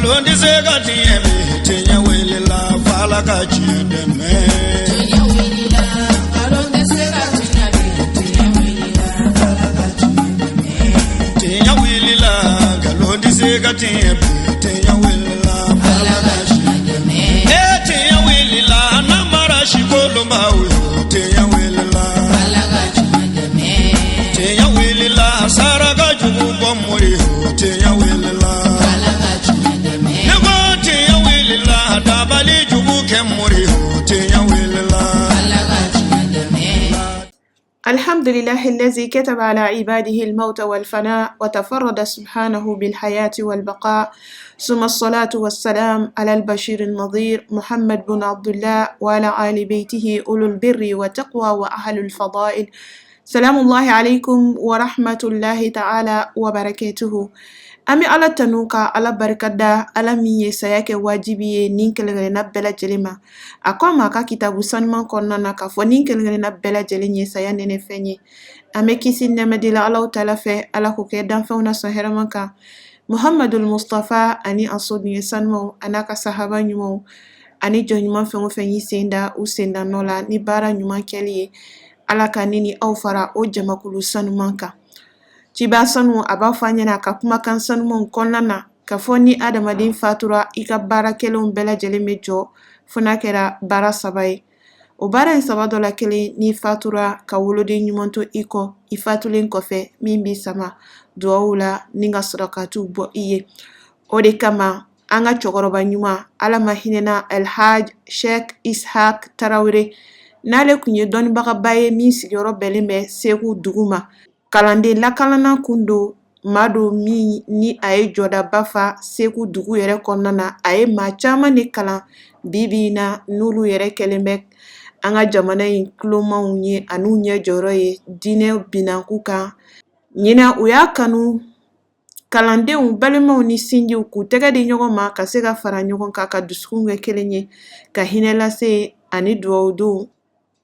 Galondi segati emi tinya wilila fala kachideme. Tinya wilila galondi segati emi tinya wilila fala kachideme. Tinya wilila galondi segati emi tinya wilila fala kachideme. Tinya wilila namara shikolo mawe tinya wilila fala kachideme. Tinya wilila saraka jubu bomori tinya wilila. الحمد لله الذي كتب على عباده الموت والفناء وتفرد سبحانه بالحياة والبقاء، ثم الصلاة والسلام على البشير النظير محمد بن عبد الله وعلى آل بيته أولو البر والتقوى وأهل الفضائل. سلام الله عليكم ورحمة الله تعالى وبركاته. Ami ala tanuka ala barikada ala miye sayake wajibiye ninkelengene na bela jelema akwa maka kitabu sanman konnana ka fo ninkelengene na bela jelenye saya nene fenye ame kisi nemedila ala utala fe ala kuke danfeuna soheramanka Muhammadul Mustafa ani asodunye sanmo anaka sahaba nyumo ani jonyuman fengo fenyi senda usenda nola ni bara nyuman keliye ala kanini au fara o jamakulu sanumanka Ciba sanu aba fanyana ka kuma kan sanu mon konnana ka foni adamadin fatura ika bara kelon bela jele mejo funa kera bara sabai o bara en sabado la kele ni fatura ka wolode nyumonto iko ifatulen kofe mimbi sama duawula ninga sadakatu bo iye ode kama anga chokoroba nyuma ala mahinena El Haj Sheikh Ishaq Tarawere nale kunye doni baka baye min sigiyoro belembe Segu Duguma kalande lakalana kundo mado mi ni aye joda bafa Segu Dugu yere konnana aye ma caman ne kalan bibi na nulu yere kelenbɛ anga jamana in kulomanw ye anu ɲɛ jɔyɔrɔ ye diinɛ binanku kan ɲina u y'a kanu kalandenw balimaw ni sinjiw k'u tɛgɛ di ɲɔgɔn ma ka se ka fara ɲɔgɔn kan ka dusukun kɛ kelen ye ka hinɛ lase ani duwawudenw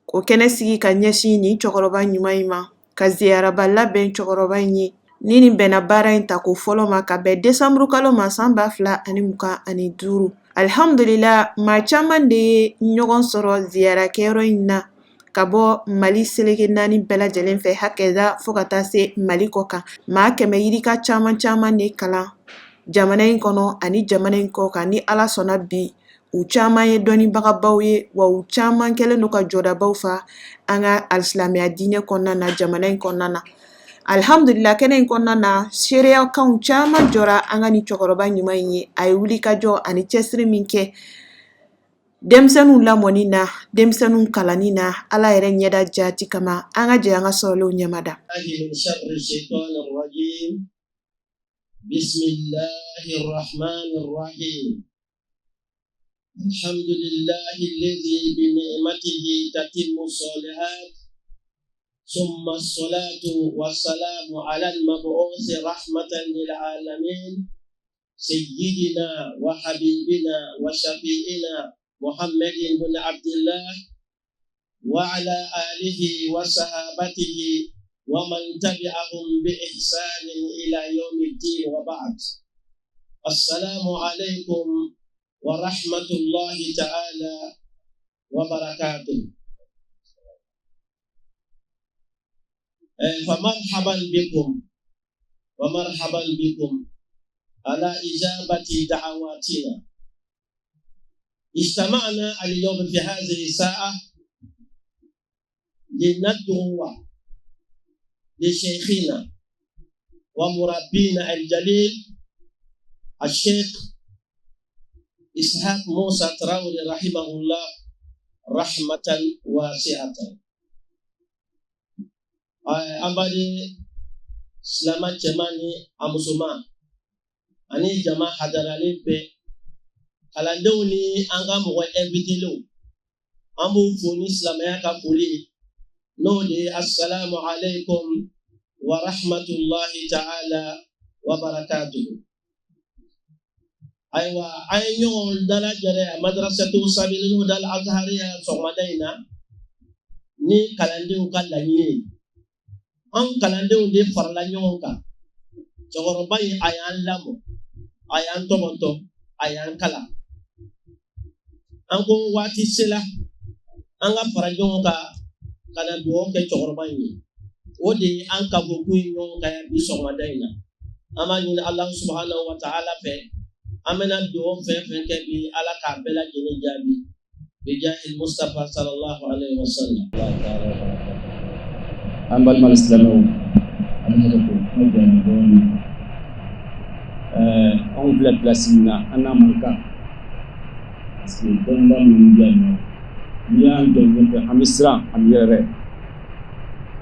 o kɛnɛ sigi ka ɲɛsin ni cɛkɔrɔba ɲuman in ma ka ziyaraba labɛn cɛkɔrɔba in ye ni nin bɛnna baara in ta ko fɔlɔ ma ka bɛn desanburu kalo ma san 2025 alhamdulillah maa caman de ye ɲɔgɔn sɔrɔ ziyarakɛyɔrɔ in na ka bɔ Mali seleke 4 bɛɛ lajɛlen fɛ hakɛda fo ka taa se Mali kɔ kan maa 100 yirika caman caman de kalan jamana in kɔnɔ ani jamana in kɔ kan ni Ala sɔnna bi u caman ye dɔnnibagabaw ye wa u caman kɛlen do ka jɔdabaw fa an ka alisilamɛya diinɛ kɔnɔna na jamana in kɔnɔna na alhamdulillah kɛnɛ in kɔnɔna na seereyakanw caman jɔra an ka ni cɛkɔrɔba ɲuman in ye a ye wulikajɔ ani cɛsiri min kɛ denmisɛnninw lamɔni na denmisɛnninw kalanni na Ala yɛrɛ ɲɛda jaati kama an ka jɛ an ka sɔrɔlenw ɲɛmada Bismillahirrahmanirrahim Alhamdulillahi bini'matihi tatimmu shalihat Summa salatu wassalamu ala al-mab'uthi rahmatan lil alamin Sayyidina wa habibina wa syafi'ina Muhammadin bin Abdullah wa ala alihi wa sahabatihi wa man tabi'ahum bi ihsanin ila yaumiddin wa ba'd Assalamu alaikum wa rahmatullahi ta'ala wa barakatuh فمرحبا بكم ومرحبا بكم على إجابة دعواتنا اجتمعنا اليوم في هذه الساعة لندعو لشيخنا ومربينا الجليل الشيخ إسحاق موسى تراوري رحمه الله رحمة واسعة ambali silama cɛmani a musoman ani jama hadaralen bɛɛ kalandenw ni an ka mɔgɔ invitelenw an b'u fo ni silamɛya ka foli n'o de ye assalamu alaikum wa rahmatullahi ta'ala wa barakatuh aywa an ye ɲɔgɔn dalajɛrɛ madrasatu sabilil hudal azhariya sɔgɔmada in na ni kalandenw ka laɲini an kalandenw de farala ɲɔgɔn kan cɛkɔrɔba in a y'an lamɔ a y'an tɔbɔtɔ ayang kala angko wati sela anga farajon ka kana do ke chorban ni odi anka go kuinyo ka bi so madaina amani Allah subhanahu wa ta'ala fe amena do fe ke bi ala ka bela jeni jabi bi jahil mustafa sallallahu alaihi wasallam ambal mal islamu amana ko ngene don on vla placina ana manka parce que don ba mun jani ni an don ne amisra am yere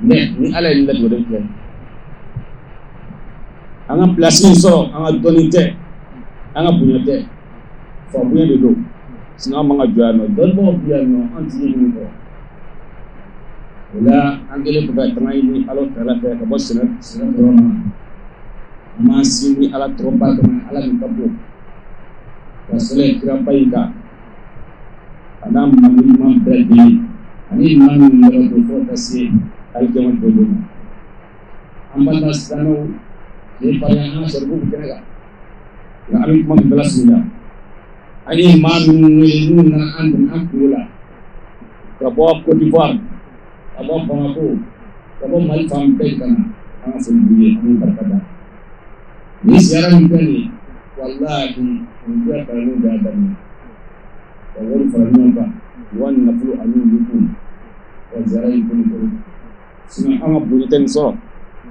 mais ni ala ni la do de anga placine so anga donite anga buñete fo buñe de do sino manga joano don bo biano anti ni ko wala angele ko ba tamay ni alo tala fe ko bosna sina roma ma sini ala trompa ko ala ni kabu wasale kira paika anam mamul mam bredi ani man ngoro ko fota si al jama do ambata stano ni payana sorbu kenega na ami mam belasina ani man ni na andun ampula ko bo ko divoir abo Bamako abo Mali fam bekana ana fulbuye ani barkada ni siaran ngani wallahi ndia kanu da dani wawon farano ba wan naflu anu bikum wa zarai kun sina ama buliten so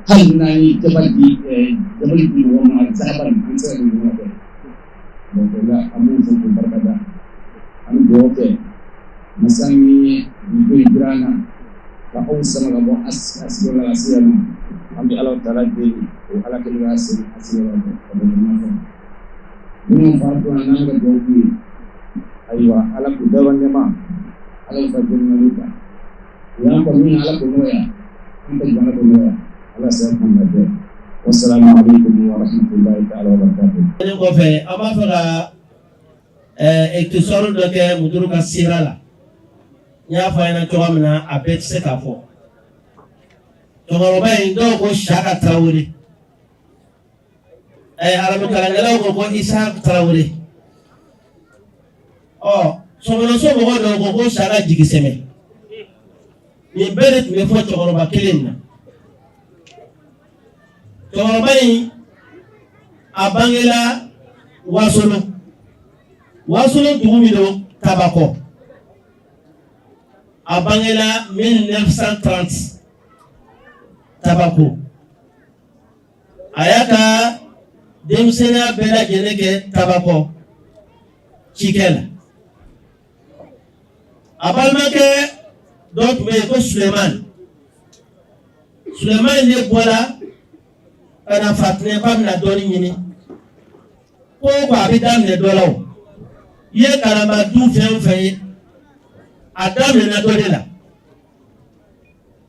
hal nani jabali wa ma zaban an sai ni ma ko la amu fu barkada an doke masami bi ibrana ka sama ga bo asira asiyana ambi Allah taala de o ala ke ga asira ko do ma fa ni fa to nan ga do ki aywa ala ku dawanne ma ala fa ko na luka ya ko min ala ko noya anta jana ko noya ala sa ko na de wassalamu alaikum wa rahmatullahi ta'ala wa barakatuh ni ko fe ama fa ga iktisar do ke muduru ka sirala nya fa ina to amna abet se ka fo to ba ndo ko shaka trawuri arabu kalangala ko isa trawuri so mo do ko shaka jigiseme ni beret me fo to ba kelenna to ba abangela wasolo dugumido tabako abangela 1930 tabako ayaka demsena bela geneke tabako chikela abalmake donc me ko Suleiman ne bola kana fatne pam na doni nyini ko ba bidam ne dolaw ye karama du fen adam na doni la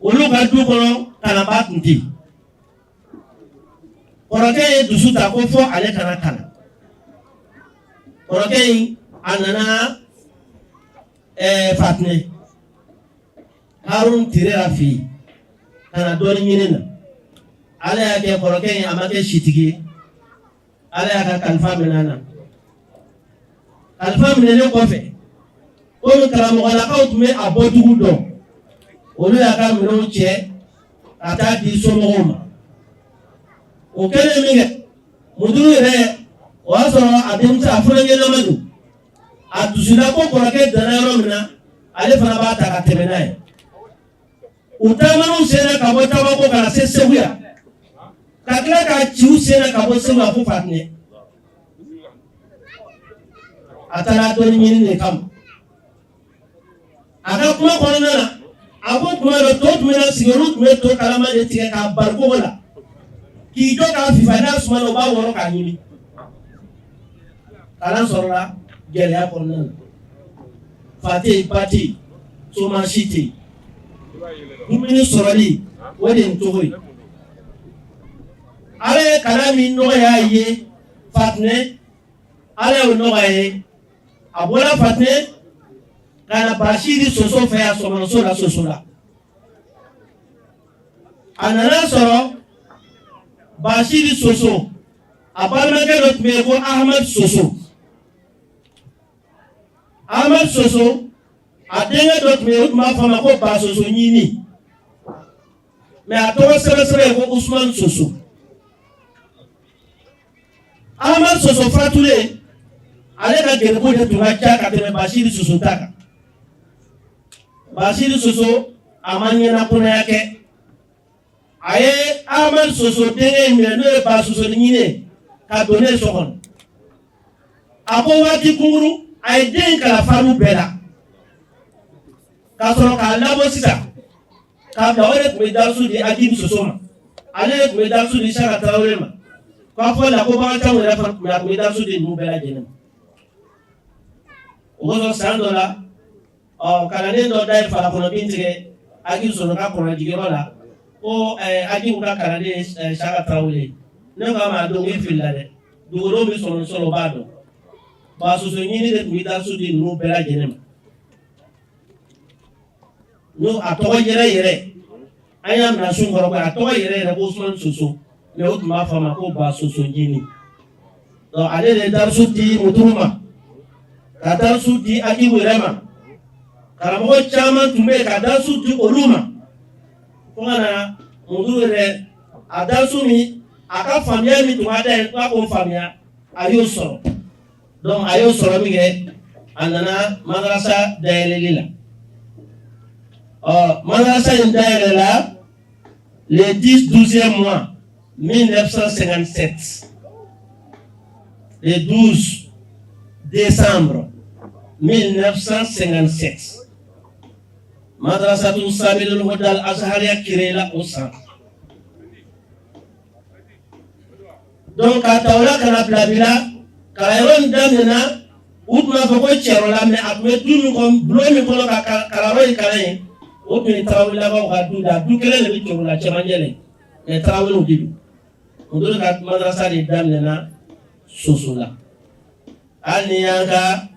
olu ka du kono kalamba kunti koroke dusu ta ko fo ale kana koroke anana fatne harun tirera fi kana doni nyinina ala yake koroke amake shitigi ala yaka kalfa menana kalfa menene ko fe o karamo ala ka utume abodugu do olu yaka meno che ata di somoma o kene minge muduru re waso ademsa afrenge na madu atusina ko koroke danaro mina ale fana ba ta ka temenaye utamanu sena ka bota ko kana sesebuya kakla ka chiu sena ka bo sewa fu fatne atara to ni ne kam aga kuma ko na abo kuma do to tumena sigaru tume to kalama de tika ka barko wala ki do ka fi fada suma no ba woro ka nyimi kalan sorra gele ya ko nan fati pati suma shiti kumini sorali wadin tohoi ale kalami no ya ye fatne ale no ya ye abola fatne kana bashiri soso fe ya soso la anana soro bashiri soso abalma ke do me ko ahmad soso Ahmad Soso a denkɛ dɔ tun bɛ yen o tun b'a fɔ a ma ko Ba Soso ɲini mais a tɔgɔ sɛbɛsɛbɛ ye ko Usman Soso. Ahmad Soso fatulen ale ka gɛrɛko de tun ka ca ka tɛmɛ Bashir Soso ta kan. Bashir Soso a ma ɲɛnakunaya kɛ. A ye Ahmad Soso denkɛ in minɛ n'o ye Ba Soso ɲini ka don ne so kɔnɔ. A ko waati kunkuru a ye den kala fariw bɛɛ la k'a sɔrɔ k'a labɔ sisan k'a bila o de tun bɛ darisu di Agibu Soso ma ale de tun bɛ darisu di Saka Tarawele ma k'a fɔ la ko Bakaritaw yɛrɛ fana tun bɛ darisu di ninnu bɛɛ lajɛlen ma. O kosɔn san dɔ la kalanden dɔ da ye Falakɔnɔ bin tigɛ Agibu Soso ka kɔnɔjigiyɔrɔ la ko Agibu ka kalanden Saka Tarawele ne ko a ma a don i filila dɛ dugudenw bɛ sɔrɔ o b'a dɔn. Ba Soso ɲini de tun bɛ darisu di ninnu bɛɛ lajɛlen ma. No a tɔgɔ yɛrɛ yɛrɛ an y'a minɛ sun kɔrɔ a tɔgɔ yɛrɛ yɛrɛ ko Usman Soso mais o tun b'a fɔ a ma ko Ba Soso ɲini. Donc ale de ye darisu di Muturu ma ka darisu di Agibu yɛrɛ ma karamɔgɔ caman tun bɛ yen ka darisu di olu ma fo ka na Muturu yɛrɛ a darisu min a ka faamuya min tun ka da yen k'a k'o faamuya a y'o sɔrɔ. Donc a y'o sɔrɔ min kɛ a nana madarasa dayɛlɛli la. Madrasa in dayɛlɛ la le 10-12e mois 1957. Le 12 décembre 1957. Madrasatul Sabilul Huda Al-Azhariya créé la au centre. Donc a tawla kana bila bila kala yɔrɔ in daminɛna u tun b'a fɔ ko cɛrɔ la mais a tun bɛ du min kɔnɔ bulon min kɔnɔ ka kalanyɔrɔ in kalan yen o tun ye Tarawelelakaw ka du da du kelen de bɛ cɛrɔ la cɛmancɛ la mais Tarawelew de don. Olu ka madrasa de daminɛna Soso la. Hali ni y'an ka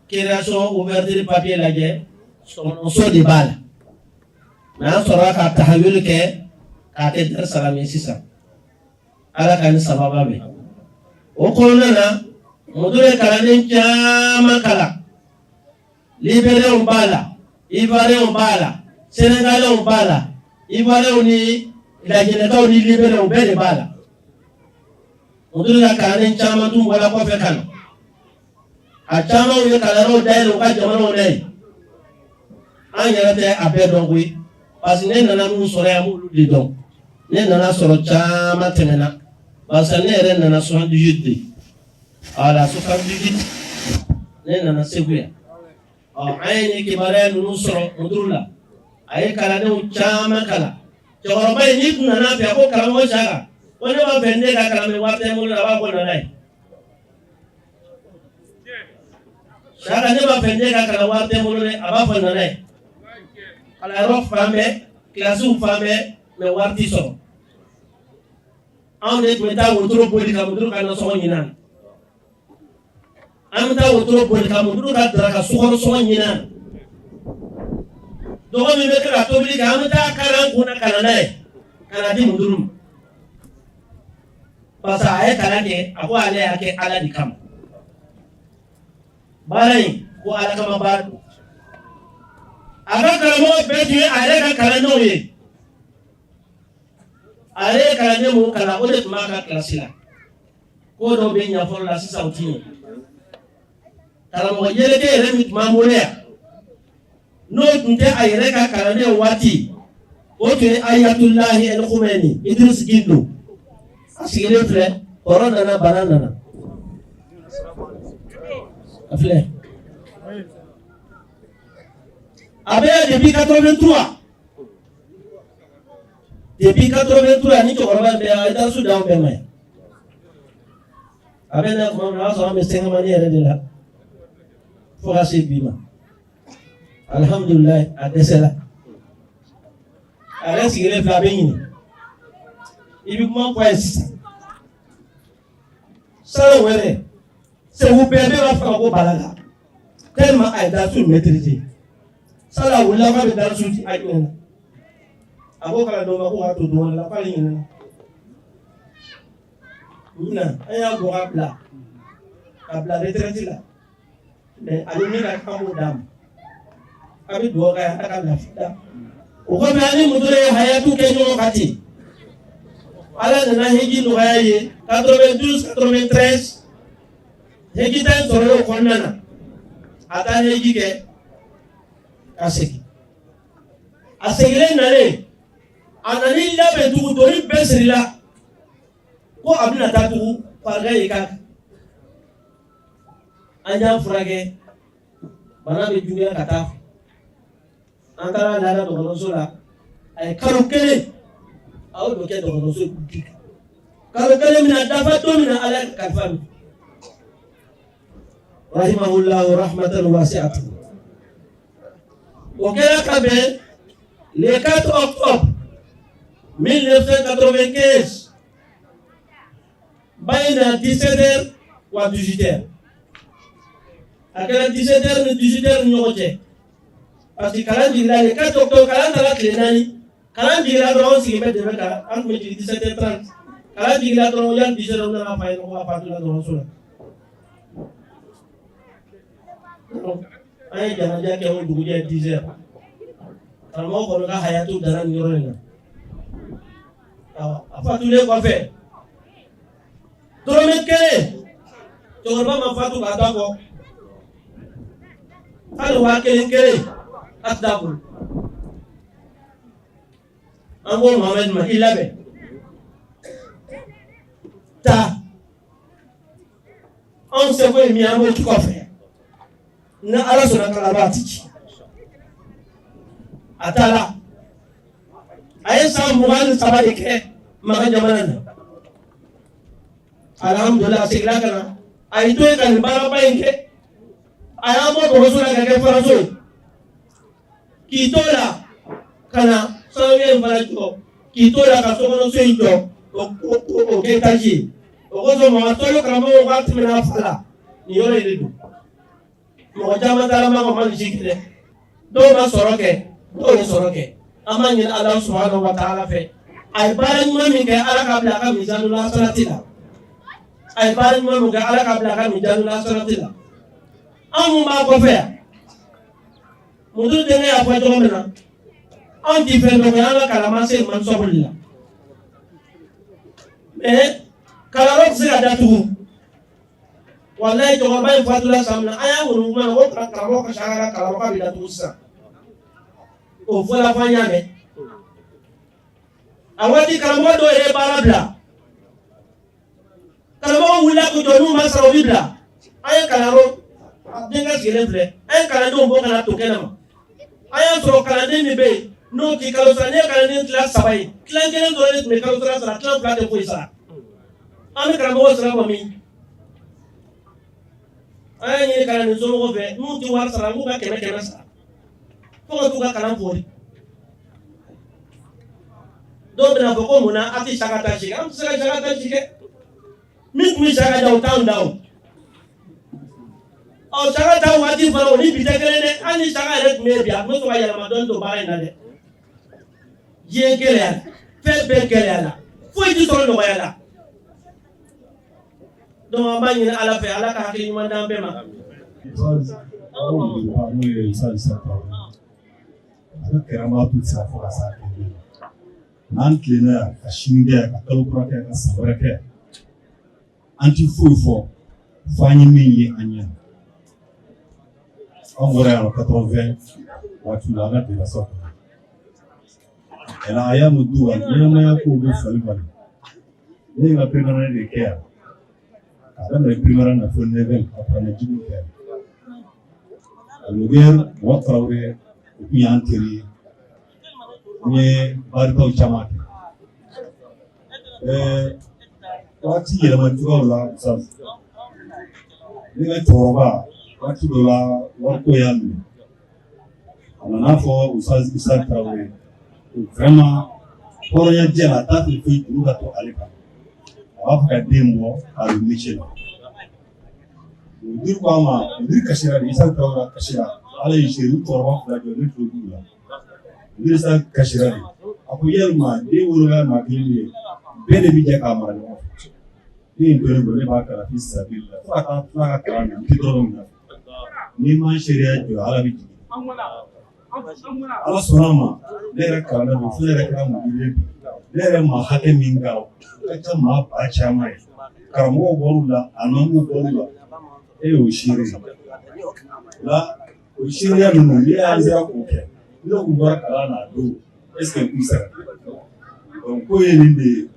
création ouverture papier lajɛ sɔgɔnɔso de b'a la mais an sɔrɔla ka tahawil kɛ k'a kɛ Darusalam ye sisan Ala ka ni sababa bɛ. O kɔnɔna na Muturu ye kalanden caman kalan Libérénw b'a la Ivoirien b'a la Sénégalais b'a la Ivoirien ni Laginɛkaw ni Libérénw bɛɛ de b'a la. Muturu ka kalanden caman tun bɔra kɔfɛ ka na a caman ye kalanyɔrɔw dayɛlɛ u ka jamanaw la yen an yɛrɛ tɛ a bɛɛ dɔn koyi parce que ne nana minnu sɔrɔ yan m'olu de dɔn. Ne nana sɔrɔ caman tɛmɛna parce que ne yɛrɛ nana 78 de voilà 78 ne nana Segu yan. An ye nin kibaruya ninnu sɔrɔ Muturu la a ye kalandenw caman kalan. Cɛkɔrɔba in n'i tun nana fɛ ko karamɔgɔ Saka ko ne b'a fɛ ne ka kalan mɛ wari tɛ n bolo la a b'a fɔ nana ye. Saka ne b'a fɛ ne ka kalan wari tɛ n bolo dɛ a b'a fɔ nana ye. Kalanyɔrɔ fan bɛɛ kilasiw fan bɛɛ mais wari tɛ sɔrɔ. Anw de tun bɛ taa wotoro boli ka Muturu ka nasɔngɔ ɲini an na. An bɛ taa wotoro boli ka Muturu ka daraka sukaro sɔngɔ ɲini an na. Dɔgɔ min bɛ kɛ ka tobili kɛ an bɛ taa kari an kun na ka na n'a ye ka na di Muturu ma parce que a ye kalan kɛ a ko ale y'a kɛ Ala de kama. Baara in ko Ala kama baara don. A ka karamɔgɔ bɛɛ tun ye a yɛrɛ ka kalandenw ye. Ale ye kalanden mun kalan o de tun b'a ka kilasi la. Ko dɔw bɛ ɲɛfɔli la sisan o ti ɲɛ. Karamɔgɔ yeleke yɛrɛ min tun b'an bolo yan n'o tun tɛ a yɛrɛ ka kalanden waati o tun ye Ayatulahi El Khomeini Idris Gindo. A sigilen filɛ kɔrɔ nana bana nana. A filɛ. A bɛ depuis 83. Depuis 83 ni cɛkɔrɔba bɛ a ye darisu d'anw bɛɛ ma yan. A bɛ na tuma min na o y'a sɔrɔ an bɛ Sɛngɛmani yɛrɛ de la fo ka se bi ma. Alhamdulilayi a dɛsɛra. A yɛrɛ sigilen filɛ a bɛ ɲini. I bɛ kuma fɔ a ye sisan. Salon wɛrɛ Segu bɛɛ b'a fɔ ko balaga tellement a ye darisu maîtriser. Salon a wulila k'a bɛ darisu di a ɲɛna. A ko kalandenw ma ko k'a to dɔɔnin la k'ale ɲinɛna. Ɲinan an y'a bɔ k'a bila retraite la. mais ani min ka kan b'o d'a ma a bɛ dugawu kɛ ala ka lafiya o kɔfɛ ani muso ye hayatu kɛ ɲɔgɔn kan ten ala nana hiji nɔgɔya ye 92 93 hiji ta in sɔrɔ o kɔnɔna na a taa hiji kɛ ka segin a seginnen nalen a nani labɛn tugun tori bɛɛ sirila ko a bɛna taa tugun farga ye kan an y'a furakɛ bana bɛ juguya ka taa an taara laada dɔgɔtɔrɔso la a ye kalo kelen a y'o dɔ kɛ dɔgɔtɔrɔso di kalo kelen min na dafa don min na ala ye kalifa min rahimahullahu rahmatan wasi'atan o kɛra ka bɛn le 4 octobre 1995 bayna 17h wa 18h a kɛra 17h ni 18h ni ɲɔgɔn cɛ parce que kalan jiginna le 4 octobre kalan taara tile 4 kalan jiginna dɔrɔn sigi bɛ dɛmɛ kan an tun bɛ jigin 17h30 kalan jiginna dɔrɔn yan 18h u nana f'a ye ko a fatula dɔrɔnso la an ye janaja kɛ o dugujɛ 10h karamɔgɔ kɔni ka hayatu dara nin yɔrɔ in na a fatulen kɔfɛ dɔrɔmɛ kelen cɛkɔrɔba ma fatu k'a to a kɔ hali waa kelen kelen a tɛ taa bolo an ko Muhamɛdi ma i labɛn taa anw seko ye min an b'o tu kɔfɛ na ala sɔnna ka laban a ti ci a taara a ye san 23 de kɛ Makan jamana na alhamdulillah a seginna ka na a y'i to yen ka nin baaraba in kɛ a y'a bɔ dɔgɔtɔrɔso la ka kɛ faraso ye k'i to la ka na sanuya in fana jɔ k'i to la ka sokɔnɔso in jɔ o kɛ taji ye o kosɔn mɔgɔ tɔjɔ karamɔgɔw k'a tɛmɛna a fa la nin yɔrɔ in de don mɔgɔ caman taara ma ka mali si kɛ dɛ dɔw ma sɔrɔ kɛ dɔw ye sɔrɔ kɛ an b'a ɲini ala subhanahu wa ta'ala fɛ a ye baara ɲuman min kɛ ala k'a bila a ka mizanul hasanati la a ye baara ɲuman min kɛ ala k'a bila a ka mizanul hasanati la an mun b'a kɔfɛ yan muso denkɛ y'a fɔ cogo min na anw ti fɛn dɔ kɛ an ka kalama se man sɔbili la mais kalanyɔrɔ tɛ se ka datugu walayi cɛkɔrɔba in fatula san min na an y'a ŋunu kuma na ko karamɔgɔ ka sara karamɔgɔ ka bɛ datugu sisan o fɔla fɔ an y'a mɛn a waati karamɔgɔ dɔw yɛrɛ baara bila karamɔgɔ wulila k'u jɔ n'u ma sara u bɛ bila an ye kalanyɔrɔ denkɛ sigilen filɛ an ye kalandenw bɔ ka na to kɛnɛ ma an y'a sɔrɔ kalanden min bɛ yen n'o t'i kalo sara ne ye kalanden tila 3 ye tila kelen dɔrɔn de tun bɛ kalo sara tila 2 tɛ foyi sara an bɛ karamɔgɔ sara fɔ min an y'a ɲini kalanden somɔgɔw fɛ n'u tɛ wari sara n'u ka 100 sara fo ka t'u ka kalan fɔri dɔw bɛna fɔ ko munna a tɛ saka ta si kɛ an tɛ se ka saka ta si kɛ min tun bɛ saka da o t'anw da o ɔ saka ta waati fana o ni bi tɛ kelen dɛ hali ni saka yɛrɛ tun bɛ yen bi a tun bɛ sɔn ka yɛlɛma dɔɔni don baara in na dɛ diɲɛ gɛlɛya la fɛn bɛɛ gɛlɛya la foyi tɛ sɔrɔ nɔgɔya la donc an b'a ɲini ala fɛ ala ka hakili ɲuman d'an bɛɛ ma. N'an tilenna ka sini kɛ ka kalo kura kɛ ka san wɛrɛ kɛ an ti foyi fɔ f'an ye min ye an ɲɛ an bɔra yan 80 waati la an ka délasa kɔnɔ ɛnna a y'a mun du wa ɲɛnamaya kow bɛ fali bali ne ye n ka primaire de kɛ yan ka daminɛ primaire na fo 9 ka kuranɛ jugu kɛ Lugère mɔgɔ Tarawele o tun y'an teri ye n ye barikaw caman kɛ waati yɛlɛmacogoyaw la ne ka cɛkɔrɔba waati dɔ la wariko y'a minɛ a nana fɔ Isa Tarawele vraiment hɔrɔnya jɛ la a t'a fɛ foyi juru ka to ale kan a b'a fɛ ka den bɔ k'a don métier la mudiri ko a ma mudiri kasira de Isa Tarawele kasira ala ye seeri cɛkɔrɔba 2 jɔ ne tulo b'u la mudiri Isa kasira de a ko yalima den wolola maa kelen de ye bɛɛ de bɛ jɛ k'a mara ɲɔgɔn fɛ ne ye dɔɔnin bɔ ne b'a kalan fi sabili la fo ka taa tila ka kalan na n tɛ dɔrɔn min na ni ma sariya jɔ ala bɛ jigin ala sɔnna ma ne yɛrɛ kalanna bi fo ne yɛrɛ kɛra mɔgɔ ye ne yɛrɛ ma hakɛ min kan ka ca maa ba caman ye karamɔgɔw bɔr'u la alimamuw bɔr'u la e y'o seere la o seereya ninnu n'i y'an sera k'o kɛ ne kun bɔra kalan na a don est ce que k'u sera donc ko ye nin de ye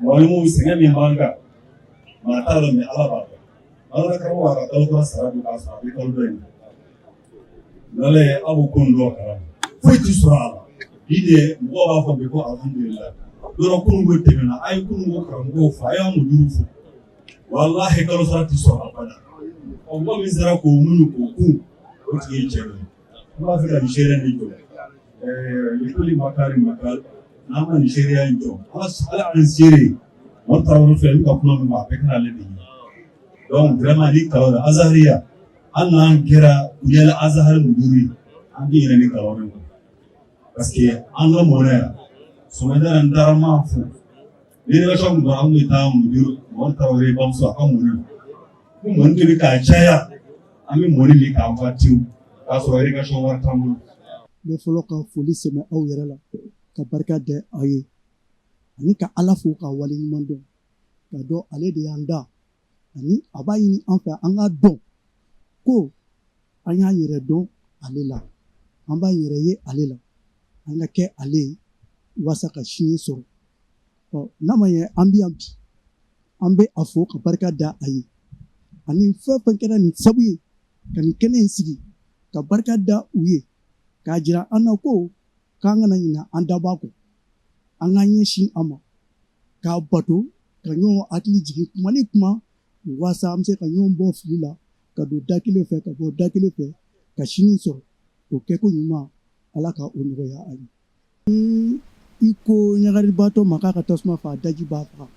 mɔgɔnimuw sɛgɛn min b'an kan maa t'a dɔn mɛ ala b'a dɔn ala karamɔgɔ b'a ka kalo kura sara don k'a sɔrɔ a bɛ kalo dɔ in n'ala ye aw ko nin dɔw kalan foyi ti sɔrɔ a la bi de mɔgɔw b'a fɔ bi ko alhamdulilayi yɔrɔ kunun ko tɛmɛna a ye kunun ko karamɔgɔw fɔ a y'an mujuru fɔ walahi kalo sara ti sɔrɔ abada ɔ mɔgɔ min sera k'o muɲu k'o kun o tigi ye cɛ ye n b'a fɛ ka nin seereya nin jɔ likuli makari makari n'an ma nin seereya in jɔ ala an seere mɔgɔ tarawele fɛ n ka kuma min ma a bɛɛ kana ale de ye donc vraiment ni kalan na azahariya an n'an kɛra kuyɛlɛ azahari mujuru ye an tɛ yɛrɛ ni kalan in kɔ parce que an ka mɔnɛ yan sɔgɔmada n taara maa fo délégation min bɔra an bɛ taa mujuru mɔgɔ tarawele bamuso a ka mɔni ko mɔni de bɛ k'a caya an bɛ mɔni min k'a fa tewu k'a sɔrɔ délégation wari t'an bolo. N bɛ fɔlɔ ka foli sɛmɛ aw yɛrɛ la ka barika da aw ye ani ka ala fo ka waleɲuman dɔn ka dɔn ale de y'an da ani a b'a ɲini an fɛ an ka dɔn ko an y'an yɛrɛ dɔn ale la an b'an yɛrɛ ye ale la an ka kɛ ale ye walasa ka sini sɔrɔ n'a ma ɲɛ an bɛ yan bi an bɛ a fo ka barika da a ye ani fɛn fɛn kɛra nin sabu ye ka nin kɛnɛ in sigi ka barika da u ye k'a jira an na ko k'an kana ɲina an dabɔ a kɔ an k'an ɲɛsin a ma k'a bato ka ɲɔgɔn hakili jigin kuma ni kuma walasa an bɛ se ka ɲɔgɔn bɔ fili la ka don da kelen fɛ ka bɔ da kelen fɛ ka sini sɔrɔ o kɛko ɲuman ala ka o nɔgɔya a ye. Ni i ko ɲagaribatɔ ma k'a ka tasuma faga daji b'a faga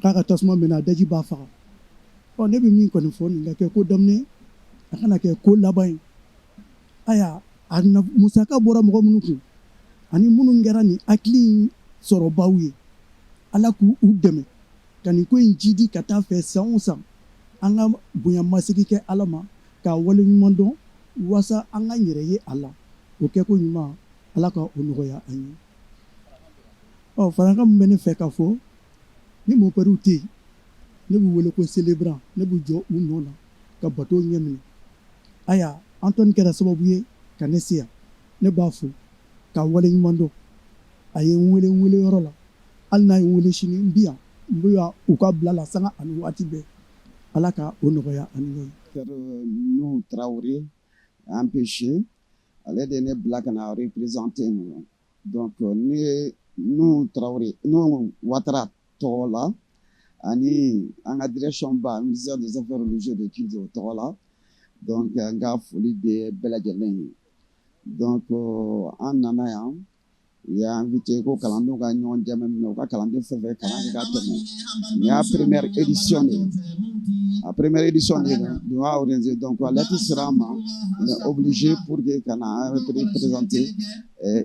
k'a ka tasuma minɛ a daji b'a faga ne bɛ min kɔni fɔ nin ka kɛ ko daminɛ a kana kɛ ko laban ye aya a musaka bɔra mɔgɔ minnu kun ani minnu kɛra nin hakili in sɔrɔbaw ye ala k'u dɛmɛ ka nin ko in jidi ka taa fɛ san o san an ka bonyamasegin kɛ ala ma k'a wale ɲuman dɔn walasa an ka yɛrɛ ye a la o kɛ ko ɲuman ala ka o nɔgɔya an ye. Farankan min bɛ ne fɛ ka fɔ ni mɔpɛriw tɛ yen ne b'u wele ko célébrant ne b'u jɔ u nɔ na ka bateau ɲɛ minɛ aya Antoine kɛra sababu ye ka ne se yan ne b'a fɔ k'a wale ɲuman dɔn a ye n wele yɔrɔ la hali n'a ye n wele sini n bi yan n bɛ yan u ka bila la sanga ani waati bɛɛ ala ka o nɔgɔya ani ɲɔgɔn ye. Nuhu Traoré empêché ale de ne bila ka na représenter donc ne Nuhu Traoré Nuhu Ouattara tɔgɔ la ani an ka direction ba ministère des affaires religieuses de culte o tɔgɔ la donc n ka foli bɛ bɛɛ lajɛlen ye donc an nana yan u y'a invité ko kalandenw ka ɲɔgɔn dɛmɛ minɛ u ka kalanden fɛn fɛn kalan kɛ ka tɛmɛ nin y'a première édition de ye a première édition de nous a organisé donc la lettre sera on est obligé pour que kana représenter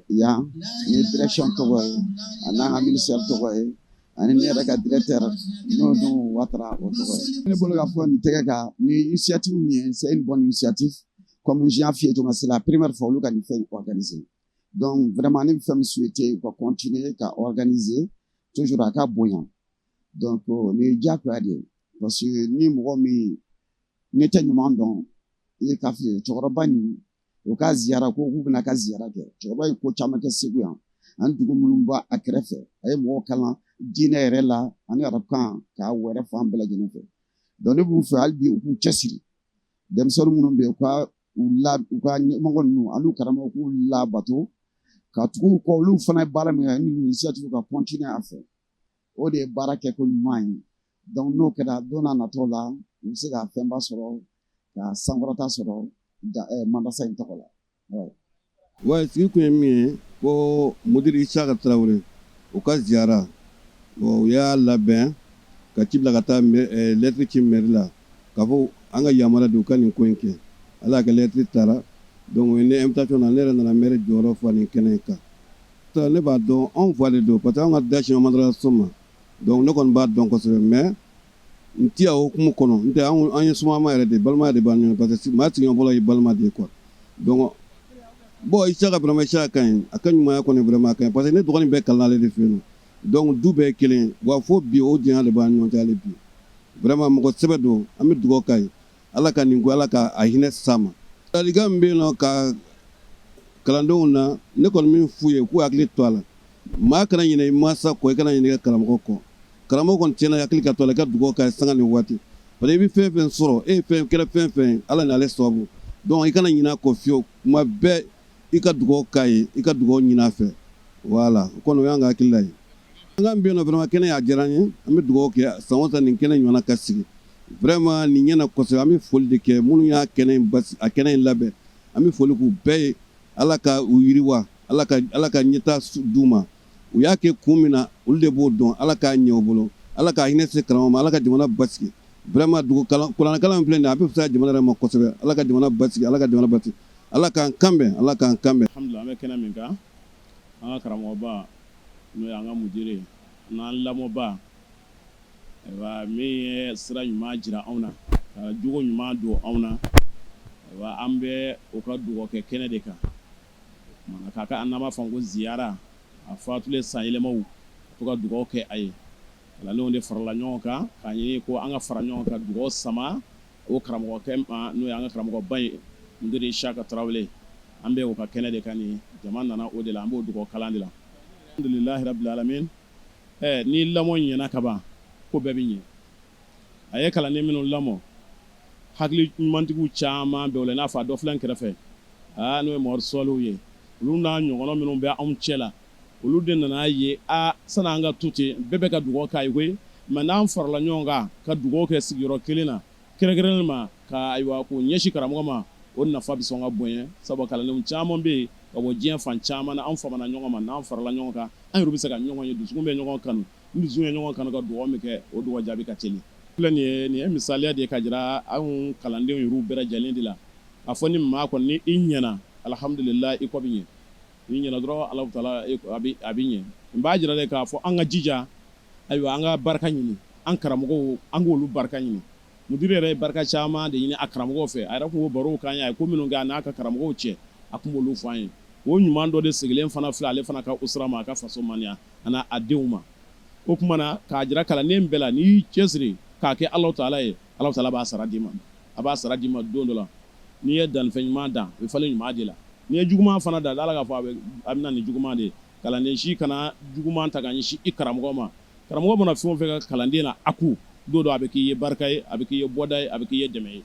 yan ni direction tɔgɔ ye a n'an ka ministère tɔgɔ ye ani ne yɛrɛ ka directeur Nuhu Ouattara o tɔgɔ ye ne bolo ka fɔ nin tɛgɛ ka ni initiative min ye c'est une bonne initiative comme j'en fais tout c'est la première fois olu ka nin fɛn organiser donc vraiment ne bɛ fɛn min souhaiter ka continuer ka organiser toujours a ka bonya donc nin ye diyagoya de ye parce que ni mɔgɔ min ne tɛ ɲuman dɔn i ye k'a fili cɛkɔrɔba nin o ka ziyara ko k'u bɛna ka ziyara kɛ cɛkɔrɔba ye ko caman kɛ Segu yan an dugu minnu b'a a kɛrɛfɛ a ye mɔgɔw kalan diinɛ yɛrɛ la ani arabukan k'a wɛrɛ fan bɛɛ lajɛlen fɛ donc ne b'u fɛ hali bi u k'u cɛsiri denmisɛnnin minnu bɛ yen u ka ɲɛmɔgɔ ninnu ani karamɔgɔ k'u labato ka tugu kɔ olu fana ye baara min kɛ ni initiative ka continuer a fɛ o de ye baara kɛ ko ɲuman ye donc n'o kɛra don n'a nataw la u bɛ se ka fɛnba sɔrɔ ka sankɔrɔta sɔrɔ mandasa in tɔgɔ la. Ouais, sigi kun ye min ye ko Mudiri Isaka Traoré u ka ziyara u y'a labɛn ka ci bila ka taa lettre ci mairie la k'a fɔ an ka yamaruya de u ka nin ko in kɛ ala y'a kɛ lettre taara donc o ye ne invitation na ne yɛrɛ nana maire jɔyɔrɔ fɔ nin kɛnɛ in kan ne b'a dɔn anw fa de don parce que anw ka da siɲɛ mandara so ma donc ne kɔni b'a dɔn kosɛbɛ mais nti a hukumu kɔnɔ ntɛ an ye sumama yɛrɛ de balimaya de b'an ɲɔgɔn parce que maa tigɛ fɔlɔ ye balima de ye quoi donc bon Isaka vraiment Isaka ka ɲi a ka ɲumanya kɔni vraiment ka ɲi parce que ne dɔgɔnin bɛɛ kalan ale de fɛ yen nɔ donc du bɛɛ ye kelen ye wa fo bi o janya de b'an ɲɔgɔn cɛ hali bi vraiment mɔgɔ sɛbɛ don an bɛ dugawu k'a ye ala ka nin ko ala ka a hinɛ s'a ma ladilikan min bɛ yen nɔ ka kalandenw na ne kɔni min f'u ye k'u hakili to a la maa kana ɲinɛ i mansa kɔ i kana ɲinɛ karamɔgɔ kɔ karamɔgɔ kɔni tiɲɛna hakili ka to a la i ka dugawu k'a ye sanga ni waati parce que i bɛ fɛn fɛn sɔrɔ e ye fɛn kɛra fɛn fɛn ala n'ale sababu donc i kana ɲinɛ a kɔ fiyewu kuma bɛɛ i ka dugawu k'a ye i ka dugawu ɲin'a fɛ voilà o kɔni o y'an ka hakilila ye an ka bɛ yen nɔ vraiment kɛnɛ y'a diyara an ye an bɛ dugawu kɛ san o san nin kɛnɛ ɲɔgɔnna ka sigi vraiment nin ɲɛna kosɛbɛ an bɛ foli de kɛ minnu y'a kɛnɛ in basi a kɛnɛ in labɛn an bɛ foli k'u bɛɛ ye ala ka u yiriwa ala ka ɲɛta d'u ma u y'a kɛ kun min na olu de b'o dɔn ala k'a ɲɛ u bolo ala k'a hinɛ se karamɔgɔ ma ala ka jamana basigi vraiment kurankalan filɛ nin ye a bɛ fisaya jamana yɛrɛ ma kosɛbɛ ala ka jamana basigi ala ka jamana basigi ala k'an kanbɛn ala k'an kanbɛn. Alhamdulillah an bɛ kɛnɛ min kan an ka karamɔgɔba n'o ye an ka mudiri n'an lamɔba ayiwa min ye sira ɲuman jira anw na ka jogo ɲuman don anw na ayiwa an bɛ o ka dugawu kɛ kɛnɛ de kan k'a ka an n'an b'a fɔ ko ziyara a fatulen san yɛlɛmaw ka to ka dugawu kɛ a ye kalandenw de farala ɲɔgɔn kan k'a ɲini ko an ka fara ɲɔgɔn kan dugawu sama o karamɔgɔkɛ ma n'o ye an ka karamɔgɔba ye mudiri Isaka Tarawele an bɛ o ka kɛnɛ de kan ni jama nana o de la an b'o dugawu kalan de la alhamdulillahi rabbil alamin ni lamɔ ɲɛna ka ban ko bɛɛ bɛ ɲɛ a ye kalanden minnu lamɔ hakili ɲumantigiw caman bɛ o la i n'a fɔ a dɔ filɛ n kɛrɛfɛ n'o ye Mamadu Sɔliw ye olu n'a ɲɔgɔnna minnu bɛ anw cɛ la olu de nana ye sani an ka to ten bɛɛ bɛ ka dugawu k'a ye koyi mais n'an farala ɲɔgɔn kan ka dugawu kɛ sigiyɔrɔ kelen na kɛrɛnkɛrɛnnen ma ka ayiwa k'o ɲɛsin karamɔgɔ ma o nafa bɛ sɔn ka bonya sabu kalandenw caman bɛ yen ka bɔ diɲɛ fan caman na an famana ɲɔgɔn ma n'an farala ɲɔgɔn kan an yɛrɛ bɛ se ka ɲɔgɔn ye dusukun bɛ ɲɔgɔn kanu ni dusukun ye ɲɔgɔn kanu ka dugawu min kɛ o dugawu jaabi ka teli filɛ nin ye misaliya de ye ka jira anw kalandenw yɛrɛ bɛɛ lajɛlen de la a fɔ ni maa kɔni ni i ɲɛna alhamdulillah i kɔ bɛ ɲɛ ni ɲɛna dɔrɔn Alahu Taala a bɛ ɲɛ n b'a jira de k'a fɔ an ka jija ayiwa an ka barika ɲini an karamɔgɔw an k'olu barika ɲini mudiri yɛrɛ ye barika caman de ɲini a karamɔgɔw fɛ a yɛrɛ tun b'o barow k'an ye a ye ko minnu kɛ a n'a ka karamɔgɔw cɛ a tun b'olu fɔ an ye o ɲuman dɔ de sigilen fana filɛ ale fana ka usra ma a ka faso maniya a n'a denw ma o tuma na k'a jira kalanden bɛɛ la n'i y'i cɛsiri k'a kɛ Alahu Taala ye Alahu Taala b'a sara d'i ma a b'a sara d'i ma don dɔ la n'i ye dannifɛn ɲuman dan a bɛ falen ɲuman de la n'i ye juguman fana dan ala k'a fɔ a bɛ na ni juguman de ye kalanden si kana juguman ta ka ɲɛsin i karamɔgɔ ma karamɔgɔ mana fɛn o fɛn ka kalanden na a ko don dɔ a bɛ k'i ye barika ye a bɛ k'i ye bɔda ye a bɛ k'i ye dɛmɛ ye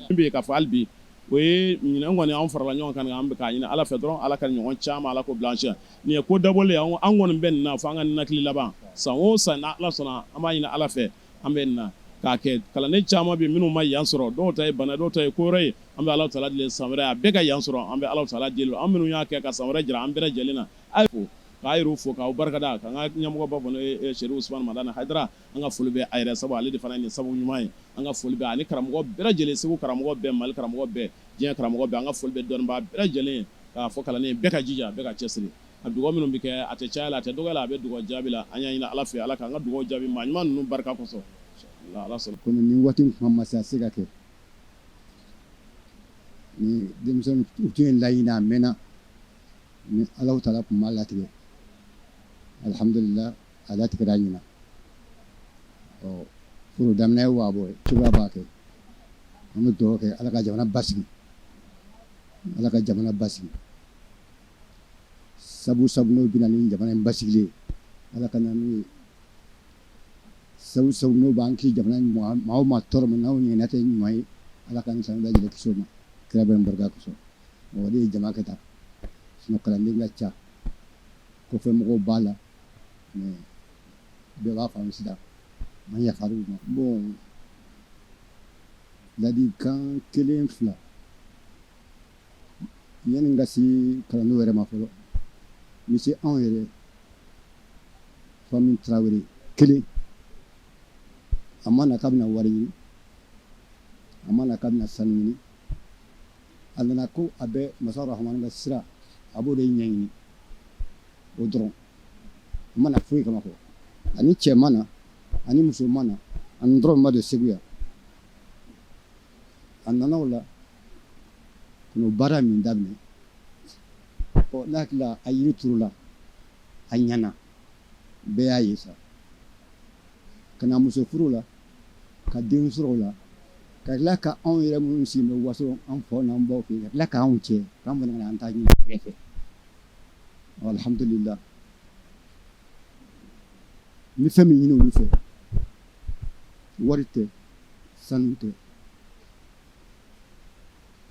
min bɛ yen k'a fɔ hali bi o ye ɲinan kɔni an farala ɲɔgɔn kan an bɛ k'a ɲini ala fɛ dɔrɔn ala ka ɲɔgɔn caman ala ko bila an si nin ye ko dabɔlen ye an kɔni bɛ nin na fo an ka ninakili laban san o san n' ala sɔnna an b'a ɲini ala fɛ an bɛ nin na k'a kɛ kalanden caman bɛ minnu ma yan sɔrɔ dɔw ta ye bana dɔw ta ye ko wɛrɛ ye an bɛ Alahu Taala deli san wɛrɛ a bɛɛ ka yan sɔrɔ an bɛ Alahu Taala deli an minnu y'a kɛ ka san wɛrɛ jira an bɛɛ lajɛlen na a' ye fo k'a yɛrɛw fo k'aw barikada k'an ka ɲɛmɔgɔba fɔ n'o ye Sɛrifu Usumani Madani Hayidara an ka foli bɛ a yɛrɛ sabu ale de fana ye nin sababu ɲuman ye an ka foli bɛ ani karamɔgɔ bɛɛ lajɛlen Segu karamɔgɔ bɛɛ Mali karamɔgɔ bɛɛ diɲɛ karamɔgɔ bɛɛ an ka foli bɛ dɔnnibaa bɛɛ lajɛlen ye k'a fɔ kalanden bɛɛ ka jija bɛɛ ka cɛsiri a dugawu minnu bɛ kɛ a tɛ caya la a tɛ dɔgɔya la a bɛ dugawu jaabi la an y'a ɲini ala fɛ ala k'an ka dugawu jaabi maa ɲuman ninnu barika kosɔn ala sɔnna. komi nin waati in kuma ma se a se ka kɛ ni denmisɛnnin u tun ye laɲini a mɛnna ni Alahu Taala tun b'a latigɛ alhamdulillah a latigɛra ɲina foro daminɛ ye waa bɔ ye cogoya b'a kɛ an bɛ dugawu kɛ ala ka jamana basigi ala ka jamana basigi sabu n'o bɛna ni jamana in basigilen ala ka na n'u ye sabu n'o b'an kisi jamana in maa o maa tɔɔrɔ ma n'aw ɲinɛ tɛ ɲuman ye ala ka ni sanu bɛɛ lajɛlen kisi o ma kira bɛ n barika kosɔn o de ye jama kɛ tan kalanden ka ca kɔfɛ mɔgɔw b'a la mais bɛɛ b'a faamu sisan man yafar'u ma bon ladilikan kelen fila yanni n ka se kalandenw yɛrɛ ma fɔlɔ n bɛ se anw yɛrɛ famille Tarawele kelen a ma na k'a bɛna wari ɲini a ma na k'a bɛna sanu ɲini a nana ko a bɛ Masa Rahamani ka sira a b'o de ɲɛɲini o dɔrɔn a ma na foyi kama kɔ ani cɛ ma na ani muso ma na an dɔrɔn ma de Segu yan a nana o la ka n'o baara min daminɛ ne hakili la a yiri turu la a ɲɛna bɛɛ y'a ye sa ka na muso furu la ka den sɔrɔ o la ka tila ka anw yɛrɛ minnu sigilen bɛ waso an faw n'an baw fɛ yen ka tila k'anw cɛ k'an fana ka na an ta ɲini kɛrɛfɛ alhamdulillah ni fɛn min ɲini olu fɛ wari tɛ sanu tɛ